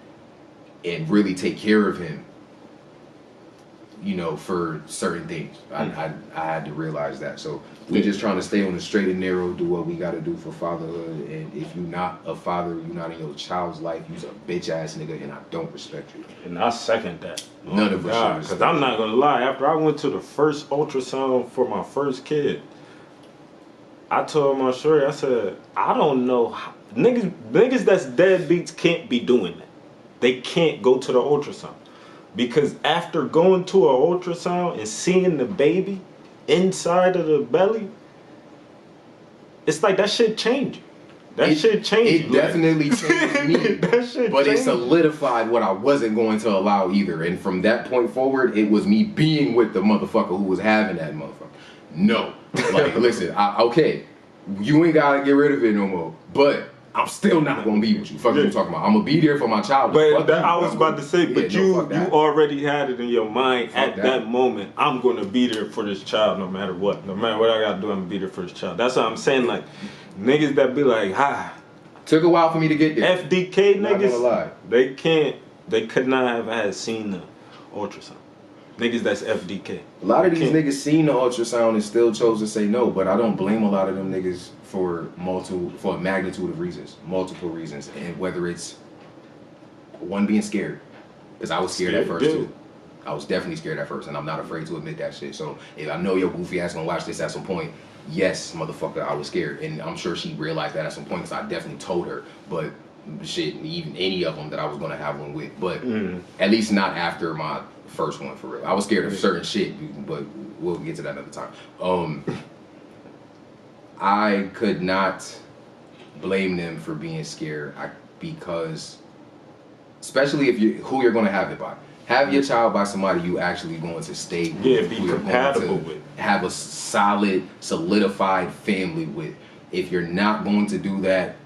and really take care of him, you know, for certain things. I had to realize that. So we're just trying to stay on the straight and narrow, do what we got to do for fatherhood. And if you're not a father, you're not in your child's life, you's a bitch ass nigga, and I don't respect you. And I second that. None of us. Because I'm not gonna lie, after I went to the first ultrasound for my first kid, I told my shorty, I said, I don't know how, niggas that's deadbeats can't be doing that. They can't go to the ultrasound. Because after going to an ultrasound and seeing the baby inside of the belly, it's like that shit changed you. That shit changed you. It definitely changed me. That shit but changed it solidified what I wasn't going to allow either. And from that point forward, it was me being with the motherfucker who was having that motherfucker. No. Like, listen, okay, you ain't got to get rid of it no more. But I'm still not gonna be with you. Fuck you talking about. I'm gonna be there for my child. But I was about to say, but you already had it in your mind at that moment. I'm gonna be there for this child no matter what. No matter what I gotta do, I'm gonna be there for this child. That's what I'm saying. Like niggas that be like, took a while for me to get there. FDK niggas, they could not have seen the ultrasound. Niggas that's FDK. A lot of these niggas seen the ultrasound and still chose to say no, but I don't blame a lot of them niggas for a magnitude of reasons, multiple reasons, and whether it's one being scared, because I was scared at first too. I was definitely scared at first, and I'm not afraid to admit that shit. So if I know your goofy ass gonna watch this at some point, yes, motherfucker, I was scared, and I'm sure she realized that at some point, because I definitely told her. But shit, even any of them that I was gonna have one with, but at least not after my first one, for real. I was scared of certain shit, but we'll get to that another time. I could not blame them for being scared because, especially if who you're going to have it by. Have your child by somebody you actually going to stay with. Yeah, be compatible with. Have a solid, solidified family with. If you're not going to do that,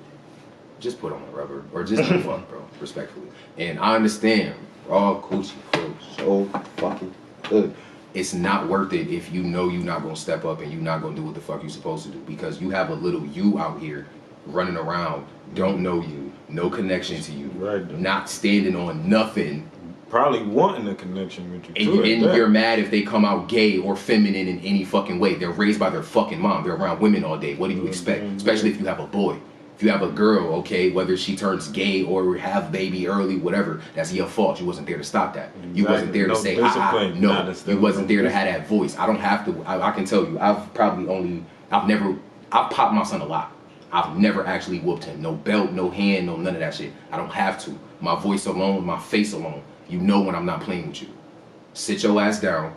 just put on the rubber or just don't fuck, bro, respectfully. And I understand, raw coochie feels so fucking good. It's not worth it if you know you're not gonna step up and you're not gonna do what the fuck you're supposed to do, because you have a little you out here running around, don't know you, no connection to you, not standing on nothing. Probably wanting a connection with you. And you're mad if they come out gay or feminine in any fucking way. They're raised by their fucking mom. They're around women all day. What do you expect? Especially if you have a boy. If you have a girl, okay, whether she turns gay or have baby early, whatever, that's your fault. You wasn't there to stop that. You wasn't there to say, no. You wasn't there to have that voice. I don't have to. I can tell you, I've popped my son a lot. I've never actually whooped him. No belt, no hand, no none of that shit. I don't have to. My voice alone, my face alone. You know when I'm not playing with you. Sit your ass down.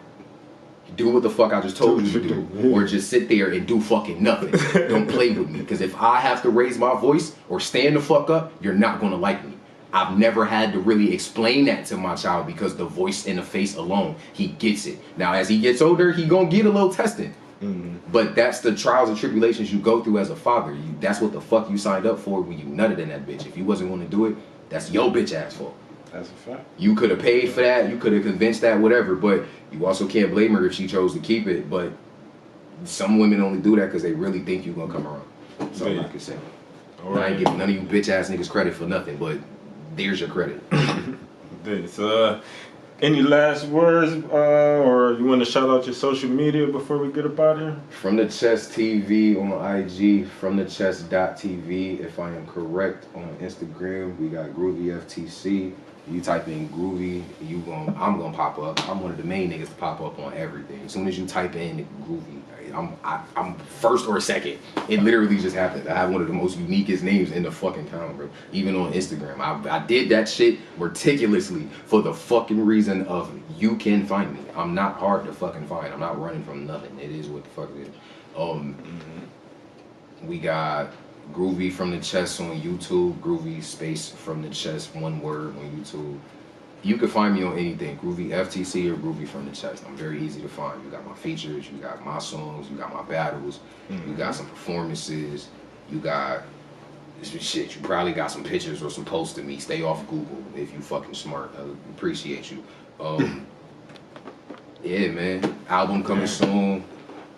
Do what the fuck I just told you to do, or just sit there and do fucking nothing. Don't play with me, because if I have to raise my voice or stand the fuck up, you're not gonna like me. I've never had to really explain that to my child, because the voice and the face alone, he gets it. Now as he gets older, he gonna get a little tested. But that's the trials and tribulations you go through as a father. That's what the fuck you signed up for when you nutted in that bitch. If you wasn't gonna do it, that's your bitch ass fault. That's a fact. You could have paid for that. You could have convinced that, whatever. But you also can't blame her if she chose to keep it. But some women only do that because they really think you're gonna come around. That's all I can say. I ain't giving none of you bitch ass niggas credit for nothing, but there's your credit. So, any last words, or you want to shout out your social media before we get up out of here? From the Chest TV on IG, from the Chest.tv. If I am correct, on Instagram, we got Groovy FTC. You type in Groovy, I'm gonna pop up. I'm one of the main niggas to pop up on everything. As soon as you type in Groovy, I'm first or second. It literally just happened. I have one of the most uniquest names in the fucking town, bro. Even on Instagram, I did that shit meticulously for the fucking reason of you can find me. I'm not hard to fucking find. I'm not running from nothing. It is what the fuck it is. We got Groovy from the Chest on YouTube, Groovy space from the Chest, one word on YouTube. You can find me on anything, Groovy FTC or Groovy from the Chest. I'm very easy to find. You got my features, you got my songs, you got my battles, you got some performances, you got shit. You probably got some pictures or some posts of me. Stay off Google if you fucking smart. I appreciate you. Yeah, man. Album coming soon.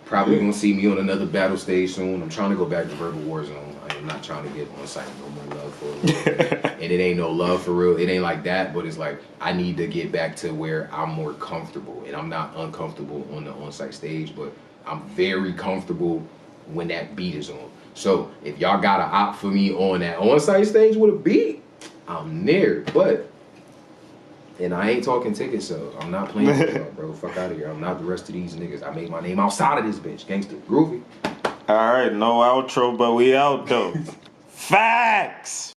Probably gonna see me on another battle stage soon. I'm trying to go back to Verbal Warzone. I am not trying to get on site no more love for it. And it ain't no love for real. It ain't like that, but it's like I need to get back to where I'm more comfortable. And I'm not uncomfortable on the on-site stage, but I'm very comfortable when that beat is on. So if y'all got to opt for me on that on-site stage with a beat, I'm there. And I ain't talking tickets, so I'm not playing for y'all, bro. Fuck out of here. I'm not the rest of these niggas. I made my name outside of this bitch. Gangsta. Groovy. All right, no outro, but we out though. Facts.